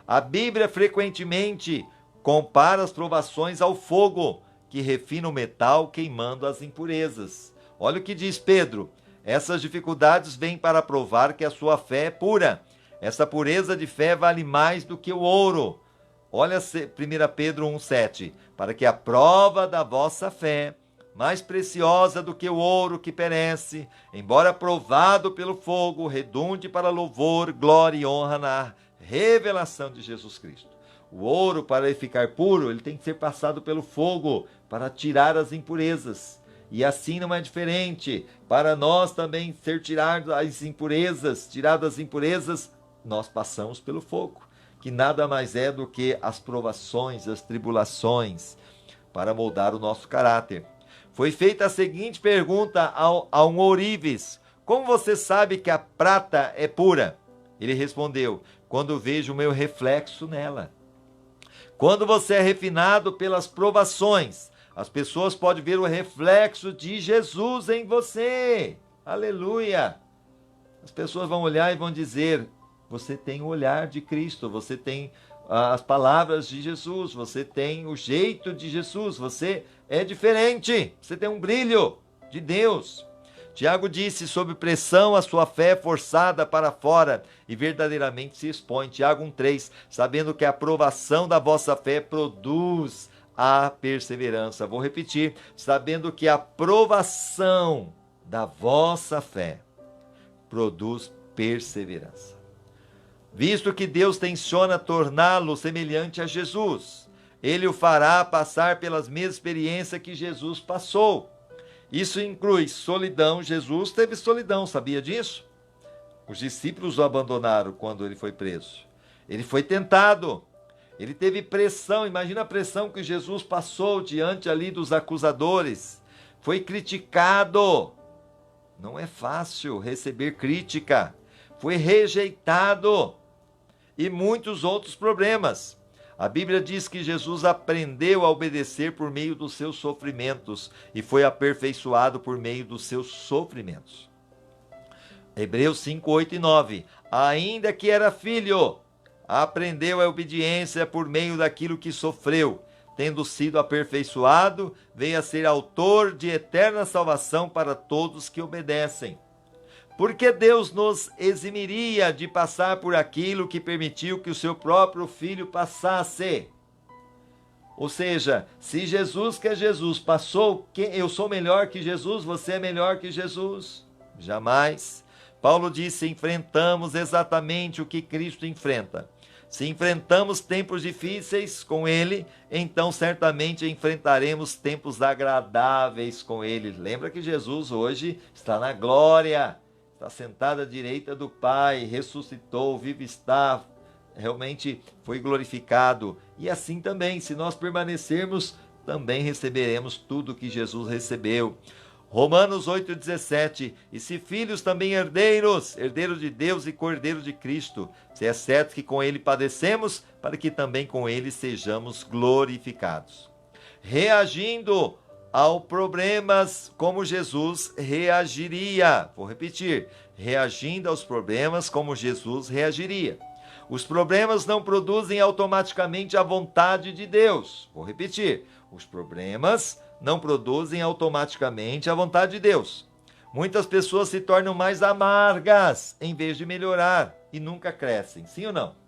A Bíblia frequentemente compara as provações ao fogo, que refina o metal queimando as impurezas. Olha o que diz Pedro: essas dificuldades vêm para provar que a sua fé é pura. Essa pureza de fé vale mais do que o ouro. Olha 1 Pedro 1,7. Para que a prova da vossa fé, mais preciosa do que o ouro que perece, embora provado pelo fogo, redunde para louvor, glória e honra na revelação de Jesus Cristo. O ouro, para ele ficar puro, ele tem que ser passado pelo fogo para tirar as impurezas. E assim não é diferente. Para nós também ser tiradas as impurezas, nós passamos pelo fogo, que nada mais é do que as provações, as tribulações, para moldar o nosso caráter. Foi feita a seguinte pergunta a um ourives: como você sabe que a prata é pura? Ele respondeu: quando vejo o meu reflexo nela. Quando você é refinado pelas provações, as pessoas podem ver o reflexo de Jesus em você. Aleluia! As pessoas vão olhar e vão dizer: você tem o olhar de Cristo, você tem as palavras de Jesus, você tem o jeito de Jesus, você é diferente, você tem um brilho de Deus. Tiago disse: sob pressão a sua fé é forçada para fora e verdadeiramente se expõe. Tiago 1,3, sabendo que a aprovação da vossa fé produz a perseverança. Vou repetir: sabendo que a aprovação da vossa fé produz perseverança. visto que Deus tenciona torná-lo semelhante a Jesus. Ele o fará passar pelas mesmas experiências que Jesus passou. Isso inclui solidão. Jesus teve solidão, sabia disso? Os discípulos o abandonaram quando ele foi preso. Ele foi tentado. Ele teve pressão. Imagina a pressão que Jesus passou diante ali dos acusadores. Foi criticado. Não é fácil receber crítica. Foi rejeitado. E muitos outros problemas. A Bíblia diz que Jesus aprendeu a obedecer por meio dos seus sofrimentos e foi aperfeiçoado por meio dos seus sofrimentos. Hebreus 5, 8 e 9. Ainda que era filho, aprendeu a obediência por meio daquilo que sofreu. Tendo sido aperfeiçoado, veio a ser autor de eterna salvação para todos que obedecem. Porque Deus nos eximiria de passar por aquilo que permitiu que o seu próprio Filho passasse. Ou seja, se Jesus, que é Jesus, passou, eu sou melhor que Jesus, você é melhor que Jesus? Jamais. Paulo disse, enfrentamos exatamente o que Cristo enfrenta. Se enfrentamos tempos difíceis com Ele, então certamente enfrentaremos tempos agradáveis com Ele. Lembra que Jesus hoje está na glória. Está sentado à direita do Pai, ressuscitou, vivo está, realmente foi glorificado. E assim também, se nós permanecermos, também receberemos tudo que Jesus recebeu. Romanos 8,17. E se filhos, também herdeiros, herdeiros de Deus e cordeiros de Cristo. Se é certo que com Ele padecemos, para que também com Ele sejamos glorificados. Reagindo aos problemas como Jesus reagiria. Vou repetir, reagindo aos problemas como Jesus reagiria. Os problemas não produzem automaticamente a vontade de Deus. Vou repetir, os problemas não produzem automaticamente a vontade de Deus. Muitas pessoas se tornam mais amargas em vez de melhorar e nunca crescem, sim ou não?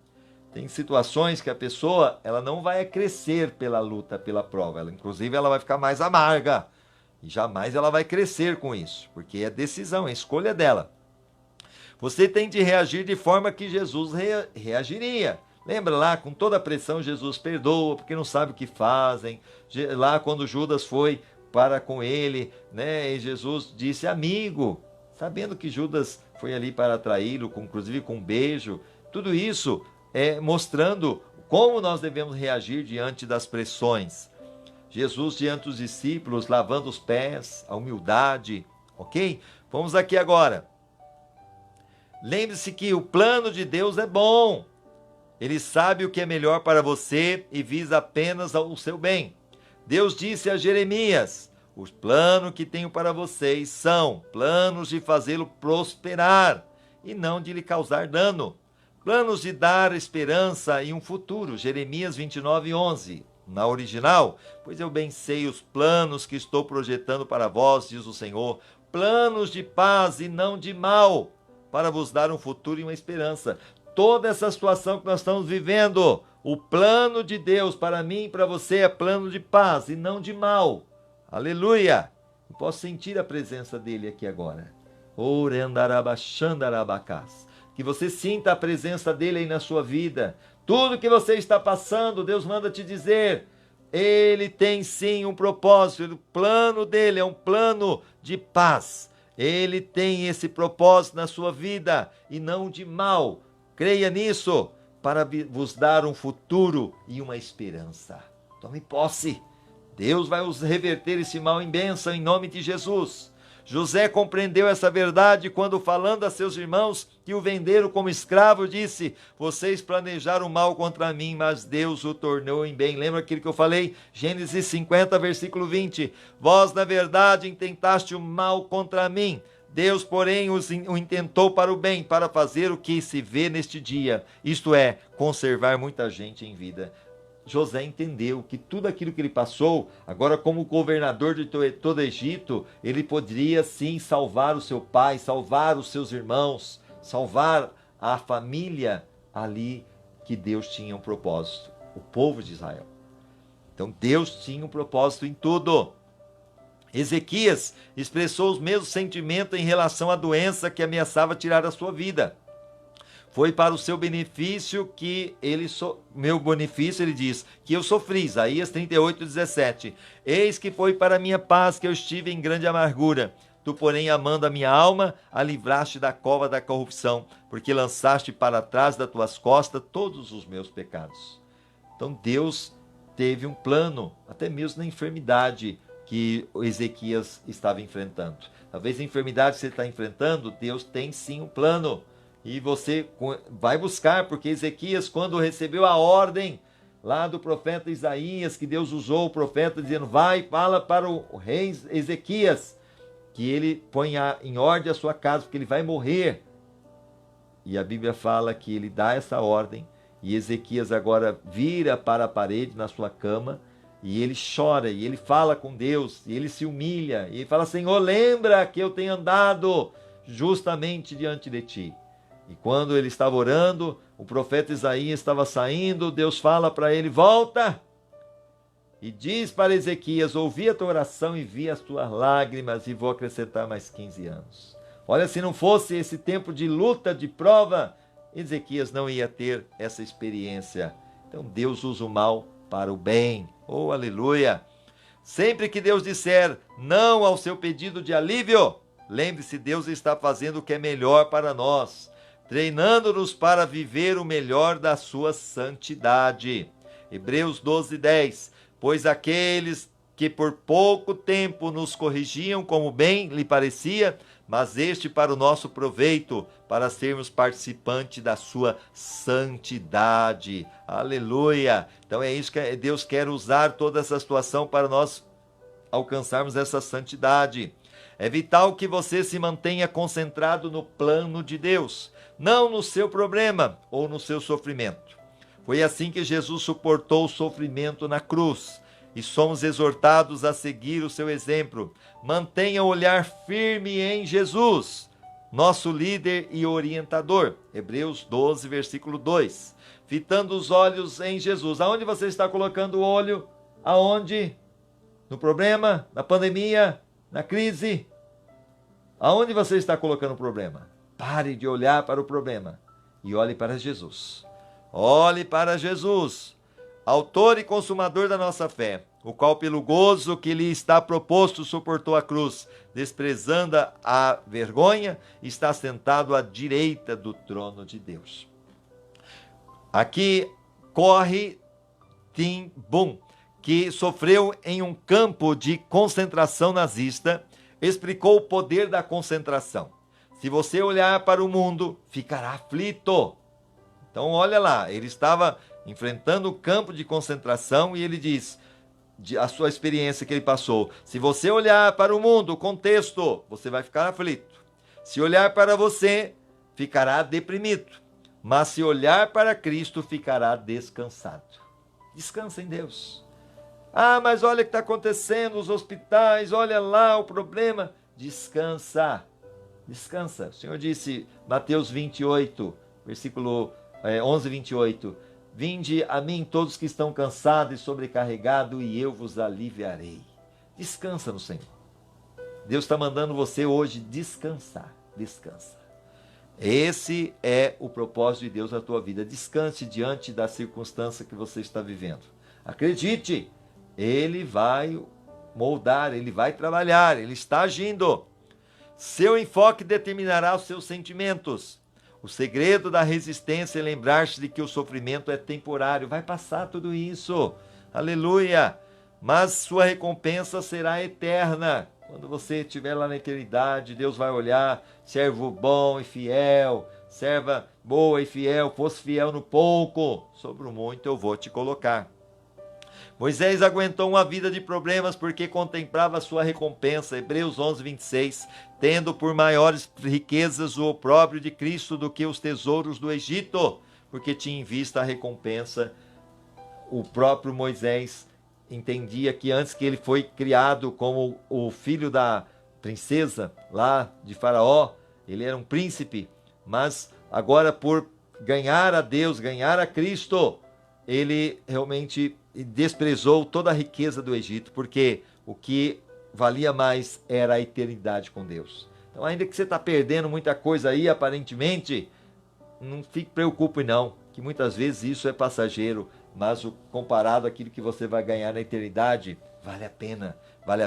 Tem situações que a pessoa ela não vai crescer pela luta, pela prova. Inclusive, ela vai ficar mais amarga. E jamais ela vai crescer com isso. Porque é decisão, é escolha dela. Você tem de reagir de forma que Jesus reagiria. Lembra lá, com toda a pressão, Jesus perdoa, porque não sabe o que fazem. Lá quando Judas foi para com ele, né, e Jesus disse, amigo, sabendo que Judas foi ali para traí-lo, inclusive com um beijo. Tudo isso mostrando como nós devemos reagir diante das pressões. Jesus diante dos discípulos, lavando os pés, a humildade, ok? Vamos aqui agora. Lembre-se que o plano de Deus é bom. Ele sabe o que é melhor para você e visa apenas o seu bem. Deus disse a Jeremias, os planos que tenho para vocês são planos de fazê-lo prosperar e não de lhe causar dano. Planos de dar esperança e um futuro. Jeremias 29, 11. Na original, pois eu bem sei os planos que estou projetando para vós, diz o Senhor, planos de paz e não de mal, para vos dar um futuro e uma esperança. Toda essa situação que nós estamos vivendo, o plano de Deus para mim e para você é plano de paz e não de mal. Aleluia! Eu posso sentir a presença dele aqui agora. Orendarabachandarabacás. Que você sinta a presença dele aí na sua vida. Tudo que você está passando, Deus manda te dizer. Ele tem sim um propósito. O plano dele é um plano de paz. Ele tem esse propósito na sua vida e não de mal. Creia nisso para vos dar um futuro e uma esperança. Tome posse. Deus vai os reverter esse mal em bênção em nome de Jesus. José compreendeu essa verdade quando, falando a seus irmãos que o venderam como escravo, disse, vocês planejaram mal contra mim, mas Deus o tornou em bem. Lembra aquilo que eu falei? Gênesis 50, versículo 20. Vós, na verdade, intentaste o mal contra mim. Deus, porém, o intentou para o bem, para fazer o que se vê neste dia. Isto é, conservar muita gente em vida. José entendeu que tudo aquilo que ele passou, agora como governador de todo o Egito, ele poderia sim salvar o seu pai, salvar os seus irmãos, salvar a família ali que Deus tinha um propósito, o povo de Israel. Então Deus tinha um propósito em tudo. Ezequias expressou os mesmos sentimentos em relação à doença que ameaçava tirar a sua vida. Foi para o seu benefício que meu benefício, ele diz, que eu sofri. Isaías 38:17. Eis que foi para minha paz que eu estive em grande amargura. Tu, porém, amando a minha alma, a livraste da cova da corrupção, porque lançaste para trás das tuas costas todos os meus pecados. Então Deus teve um plano, até mesmo na enfermidade que Ezequias estava enfrentando. Talvez a enfermidade que você está enfrentando, Deus tem sim um plano. E você vai buscar, porque Ezequias, quando recebeu a ordem lá do profeta Isaías, que Deus usou o profeta dizendo, vai, fala para o rei Ezequias, que ele ponha em ordem a sua casa, porque ele vai morrer. E a Bíblia fala que ele dá essa ordem, e Ezequias agora vira para a parede na sua cama, e ele chora, e ele fala com Deus, e ele se humilha, e ele fala, Senhor, lembra que eu tenho andado justamente diante de ti. E quando ele estava orando, o profeta Isaías estava saindo, Deus fala para ele, volta! E diz para Ezequias, ouvi a tua oração e vi as tuas lágrimas, e vou acrescentar mais 15 anos. Olha, se não fosse esse tempo de luta, de prova, Ezequias não ia ter essa experiência. Então Deus usa o mal para o bem. Oh, aleluia! Sempre que Deus disser não ao seu pedido de alívio, lembre-se, Deus está fazendo o que é melhor para nós, treinando-nos para viver o melhor da sua santidade. Hebreus 12:10. Pois aqueles que por pouco tempo nos corrigiam como bem lhe parecia, mas este para o nosso proveito, para sermos participantes da sua santidade. Aleluia! Então é isso que Deus quer usar toda essa situação para nós alcançarmos essa santidade. É vital que você se mantenha concentrado no plano de Deus, não no seu problema ou no seu sofrimento. Foi assim que Jesus suportou o sofrimento na cruz, e somos exortados a seguir o seu exemplo. Mantenha o olhar firme em Jesus, nosso líder e orientador. Hebreus 12, versículo 2. Fitando os olhos em Jesus. Aonde você está colocando o olho? Aonde? No problema? Na pandemia? Na crise? Aonde você está colocando o problema? Pare de olhar para o problema e olhe para Jesus. Olhe para Jesus, autor e consumador da nossa fé, o qual pelo gozo que lhe está proposto suportou a cruz, desprezando a vergonha, está sentado à direita do trono de Deus. Aqui corre Tim Boom, que sofreu em um campo de concentração nazista, explicou o poder da concentração. Se você olhar para o mundo, ficará aflito. Então olha lá, ele estava enfrentando o campo de concentração e ele diz, a sua experiência que ele passou, se você olhar para o mundo, o contexto, você vai ficar aflito. Se olhar para você, ficará deprimido. Mas se olhar para Cristo, ficará descansado. Descansa em Deus. Ah, mas olha o que está acontecendo nos hospitais, olha lá o problema. Descansa, descansa. O Senhor disse, Mateus 28, versículo 11, 28. Vinde a mim todos que estão cansados e sobrecarregados, e eu vos aliviarei. Descansa no Senhor. Deus está mandando você hoje descansar. Descansa. Esse é o propósito de Deus na tua vida. Descanse diante da circunstância que você está vivendo. Acredite, Ele vai moldar, Ele vai trabalhar, Ele está agindo. Seu enfoque determinará os seus sentimentos. O segredo da resistência é lembrar-se de que o sofrimento é temporário. Vai passar tudo isso. Aleluia. Mas sua recompensa será eterna. Quando você estiver lá na eternidade, Deus vai olhar, servo bom e fiel, serva boa e fiel, fosse fiel no pouco, sobre o muito eu vou te colocar. Moisés aguentou uma vida de problemas porque contemplava a sua recompensa. Hebreus 11, 26. Tendo por maiores riquezas o opróbrio de Cristo do que os tesouros do Egito, porque tinha em vista a recompensa. O próprio Moisés entendia que antes que ele foi criado como o filho da princesa lá de Faraó, ele era um príncipe, mas agora por ganhar a Deus, ganhar a Cristo, ele realmente desprezou toda a riqueza do Egito, porque o que valia mais era a eternidade com Deus. Então, ainda que você está perdendo muita coisa aí, aparentemente, não fique preocupado não, que muitas vezes isso é passageiro, mas comparado àquilo que você vai ganhar na eternidade, vale a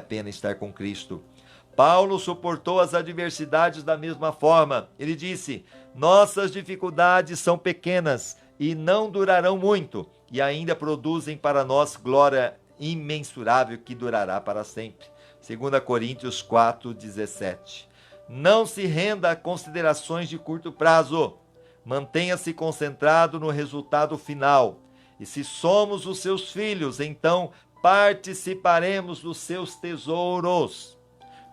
pena estar com Cristo. Paulo suportou as adversidades da mesma forma. Ele disse: nossas dificuldades são pequenas e não durarão muito, e ainda produzem para nós glória imensurável que durará para sempre. 2 Coríntios 4:17. Não se renda a considerações de curto prazo. Mantenha-se concentrado no resultado final. E se somos os seus filhos, então participaremos dos seus tesouros.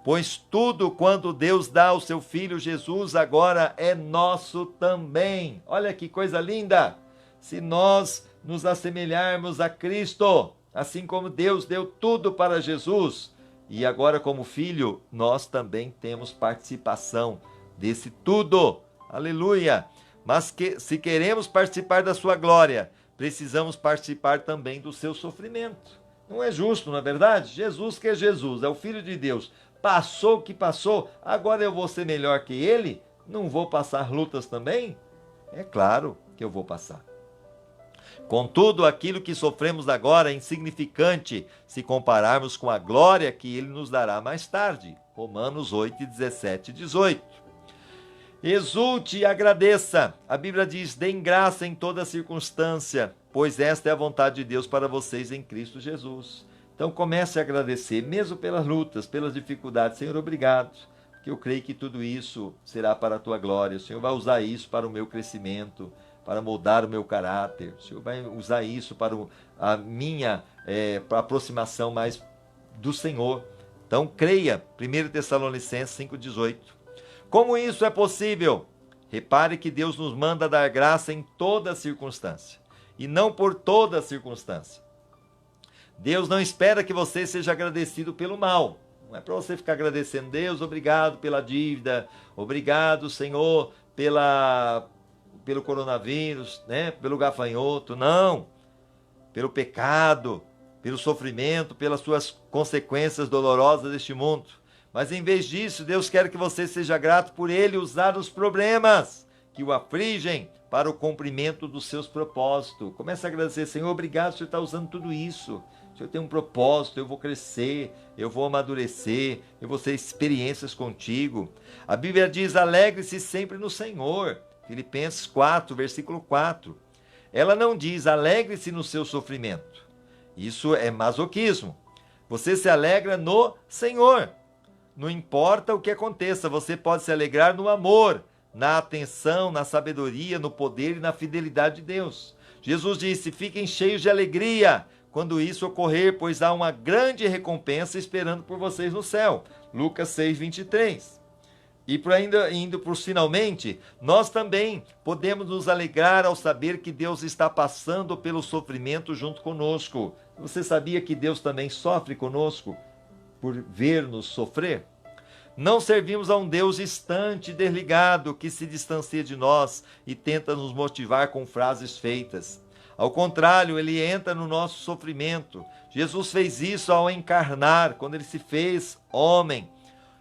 Pois tudo quanto Deus dá ao seu Filho Jesus agora é nosso também. Olha que coisa linda! Se nós nos assemelharmos a Cristo, assim como Deus deu tudo para Jesus, e agora como Filho, nós também temos participação desse tudo. Aleluia! Mas se queremos participar da sua glória, precisamos participar também do seu sofrimento. Não é justo, não é verdade? Jesus que é Jesus, é o Filho de Deus. Passou o que passou, agora eu vou ser melhor que ele? Não vou passar lutas também? É claro que eu vou passar. Contudo, aquilo que sofremos agora é insignificante se compararmos com a glória que ele nos dará mais tarde. Romanos 8, 17 e 18. Exulte e agradeça. A Bíblia diz: deem graça em toda circunstância, pois esta é a vontade de Deus para vocês em Cristo Jesus. Então comece a agradecer, mesmo pelas lutas, pelas dificuldades. Senhor, obrigado, porque eu creio que tudo isso será para a tua glória. O Senhor vai usar isso para o meu crescimento, para moldar o meu caráter. O Senhor vai usar isso para a minha para a aproximação mais do Senhor. Então creia. 1 Tessalonicenses 5,18. Como isso é possível? Repare que Deus nos manda dar graça em toda circunstância, e não por toda circunstância. Deus não espera que você seja agradecido pelo mal. Não é para você ficar agradecendo: Deus, obrigado pela dívida, obrigado, Senhor, pelo coronavírus, né? Pelo gafanhoto. Não. Pelo pecado, pelo sofrimento, pelas suas consequências dolorosas deste mundo. Mas em vez disso, Deus quer que você seja grato por Ele usar os problemas que o afligem para o cumprimento dos seus propósitos. Comece a agradecer: Senhor, obrigado, o Senhor está usando tudo isso. O Senhor tem um propósito, eu vou crescer, eu vou amadurecer, eu vou ter experiências contigo. A Bíblia diz: alegre-se sempre no Senhor. Filipenses 4, versículo 4. Ela não diz: alegre-se no seu sofrimento. Isso é masoquismo. Você se alegra no Senhor. Não importa o que aconteça, você pode se alegrar no amor, na atenção, na sabedoria, no poder e na fidelidade de Deus. Jesus disse: fiquem cheios de alegria quando isso ocorrer, pois há uma grande recompensa esperando por vocês no céu. Lucas 6, 23. E indo para os finalmente, nós também podemos nos alegrar ao saber que Deus está passando pelo sofrimento junto conosco. Você sabia que Deus também sofre conosco por ver-nos sofrer? Não servimos a um Deus distante, desligado, que se distancia de nós e tenta nos motivar com frases feitas. Ao contrário, ele entra no nosso sofrimento. Jesus fez isso ao encarnar, quando ele se fez homem.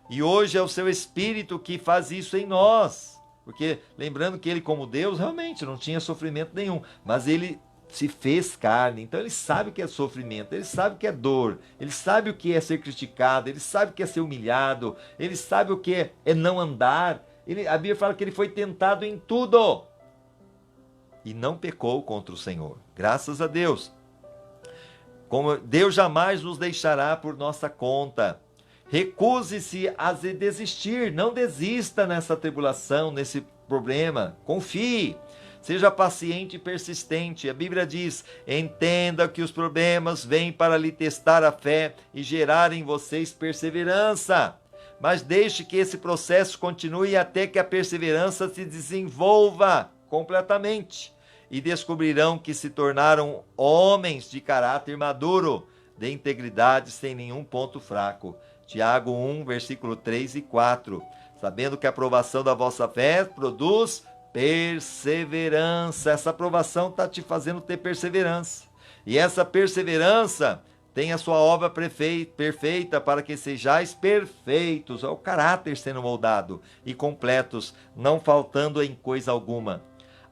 E hoje é o seu Espírito que faz isso em nós. Porque, lembrando que ele, como Deus, realmente não tinha sofrimento nenhum. Mas ele se fez carne. Então ele sabe o que é sofrimento, ele sabe o que é dor, ele sabe o que é ser criticado, ele sabe o que é ser humilhado, ele sabe o que é não andar. A Bíblia fala que ele foi tentado em tudo e não pecou contra o Senhor. Graças a Deus. Como Deus jamais nos deixará por nossa conta. Recuse-se a desistir, não desista nessa tribulação, nesse problema. Confie, seja paciente e persistente. A Bíblia diz: entenda que os problemas vêm para lhe testar a fé e gerar em vocês perseverança. Mas deixe que esse processo continue até que a perseverança se desenvolva completamente. E descobrirão que se tornaram homens de caráter maduro, de integridade, sem nenhum ponto fraco. Tiago 1, versículo 3 e 4. Sabendo que a aprovação da vossa fé produz perseverança. Essa aprovação está te fazendo ter perseverança. E essa perseverança tem a sua obra perfeita para que sejais perfeitos. É o caráter sendo moldado e completos, não faltando em coisa alguma.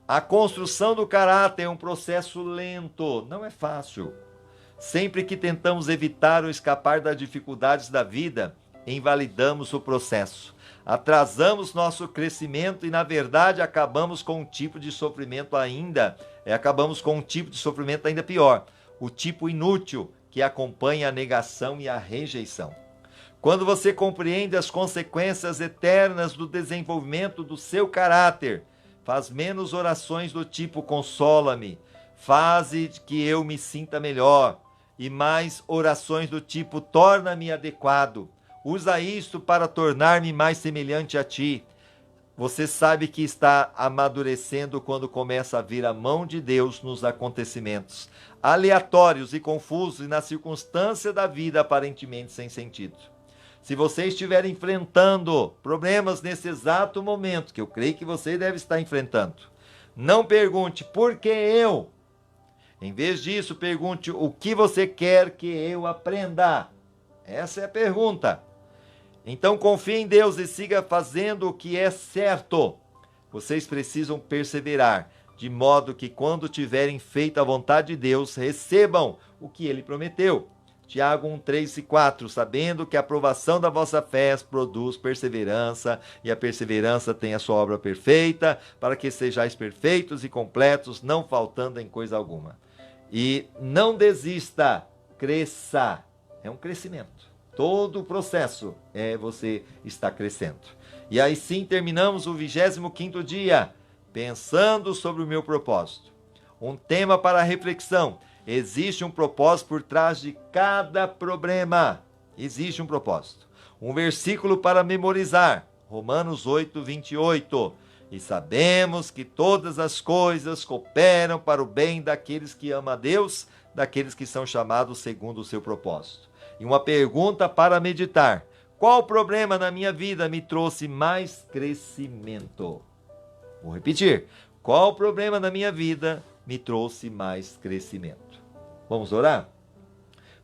A construção do caráter é um processo lento, não é fácil. Sempre que tentamos evitar ou escapar das dificuldades da vida, invalidamos o processo. Atrasamos nosso crescimento e, na verdade, acabamos com um tipo de sofrimento ainda pior, o tipo inútil que acompanha a negação e a rejeição. Quando você compreende as consequências eternas do desenvolvimento do seu caráter, faz menos orações do tipo consola-me, faze que eu me sinta melhor, e mais orações do tipo torna-me adequado. Usa isto para tornar-me mais semelhante a ti. Você sabe que está amadurecendo quando começa a ver a mão de Deus nos acontecimentos aleatórios e confusos e na circunstância da vida aparentemente sem sentido. Se você estiver enfrentando problemas nesse exato momento, que eu creio que você deve estar enfrentando, não pergunte por que eu. Em vez disso, pergunte o que você quer que eu aprenda. Essa é a pergunta. Então confie em Deus e siga fazendo o que é certo. Vocês precisam perseverar, de modo que quando tiverem feito a vontade de Deus, recebam o que ele prometeu. Tiago 1, 3 e 4, sabendo que a aprovação da vossa fé produz perseverança, e a perseverança tem a sua obra perfeita, para que sejais perfeitos e completos, não faltando em coisa alguma. E não desista, cresça. É um crescimento. Todo o processo é você estar crescendo. E aí sim terminamos o 25º dia, pensando sobre o meu propósito. Um tema para reflexão. Existe um propósito por trás de cada problema. Existe um propósito. Um versículo para memorizar. Romanos 8, 28. E sabemos que todas as coisas cooperam para o bem daqueles que amam a Deus, daqueles que são chamados segundo o seu propósito. E uma pergunta para meditar. Qual problema na minha vida me trouxe mais crescimento? Vou repetir. Qual problema na minha vida me trouxe mais crescimento? Vamos orar?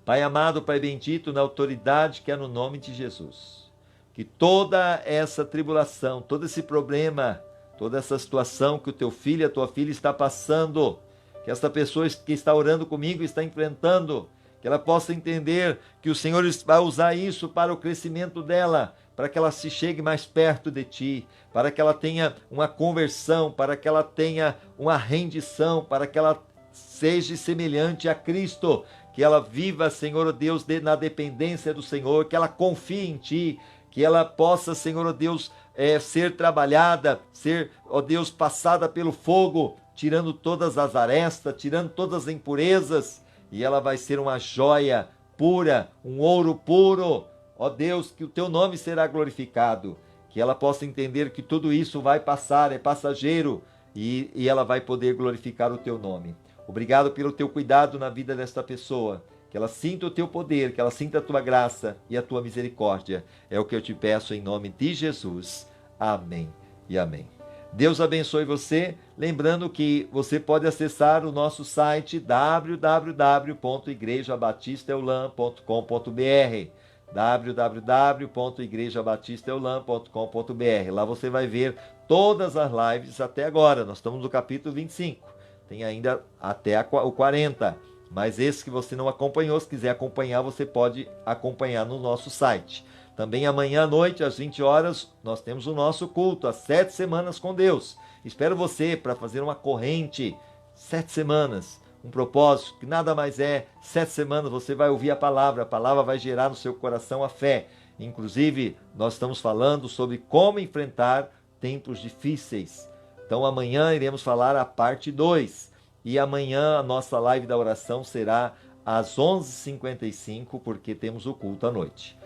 Pai amado, Pai bendito, na autoridade que é no nome de Jesus, que toda essa tribulação, todo esse problema, toda essa situação que o teu filho e a tua filha está passando, que essa pessoa que está orando comigo está enfrentando, que ela possa entender que o Senhor vai usar isso para o crescimento dela, para que ela se chegue mais perto de ti, para que ela tenha uma conversão, para que ela tenha uma rendição, para que ela seja semelhante a Cristo, que ela viva, Senhor Deus, na dependência do Senhor, que ela confie em ti, que ela possa, Senhor Deus, ser trabalhada, ser, ó Deus, passada pelo fogo, tirando todas as arestas, tirando todas as impurezas, e ela vai ser uma joia pura, um ouro puro. Ó Deus, que o teu nome será glorificado, que ela possa entender que tudo isso vai passar, é passageiro, e ela vai poder glorificar o teu nome. Obrigado pelo teu cuidado na vida desta pessoa, que ela sinta o teu poder, que ela sinta a tua graça e a tua misericórdia. É o que eu te peço em nome de Jesus. Amém e amém. Deus abençoe você, lembrando que você pode acessar o nosso site www.igrejabatistaeulam.com.br www.igrejabatistaeulam.com.br. Lá você vai ver todas as lives até agora. Nós estamos no capítulo 25. Tem ainda até o 40. Mas esse que você não acompanhou, se quiser acompanhar, você pode acompanhar no nosso site. Também amanhã à noite, às 20 horas, nós temos o nosso culto, as 7 semanas com Deus. Espero você para fazer uma corrente, 7 semanas, um propósito, que nada mais é, 7 semanas você vai ouvir a palavra vai gerar no seu coração a fé. Inclusive, nós estamos falando sobre como enfrentar tempos difíceis. Então amanhã iremos falar a parte 2. E amanhã a nossa live da oração será às 11h55, porque temos o culto à noite.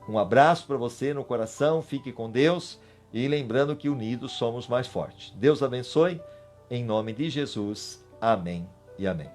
Um abraço para você no coração, fique com Deus e lembrando que unidos somos mais fortes. Deus abençoe, em nome de Jesus. Amém e amém.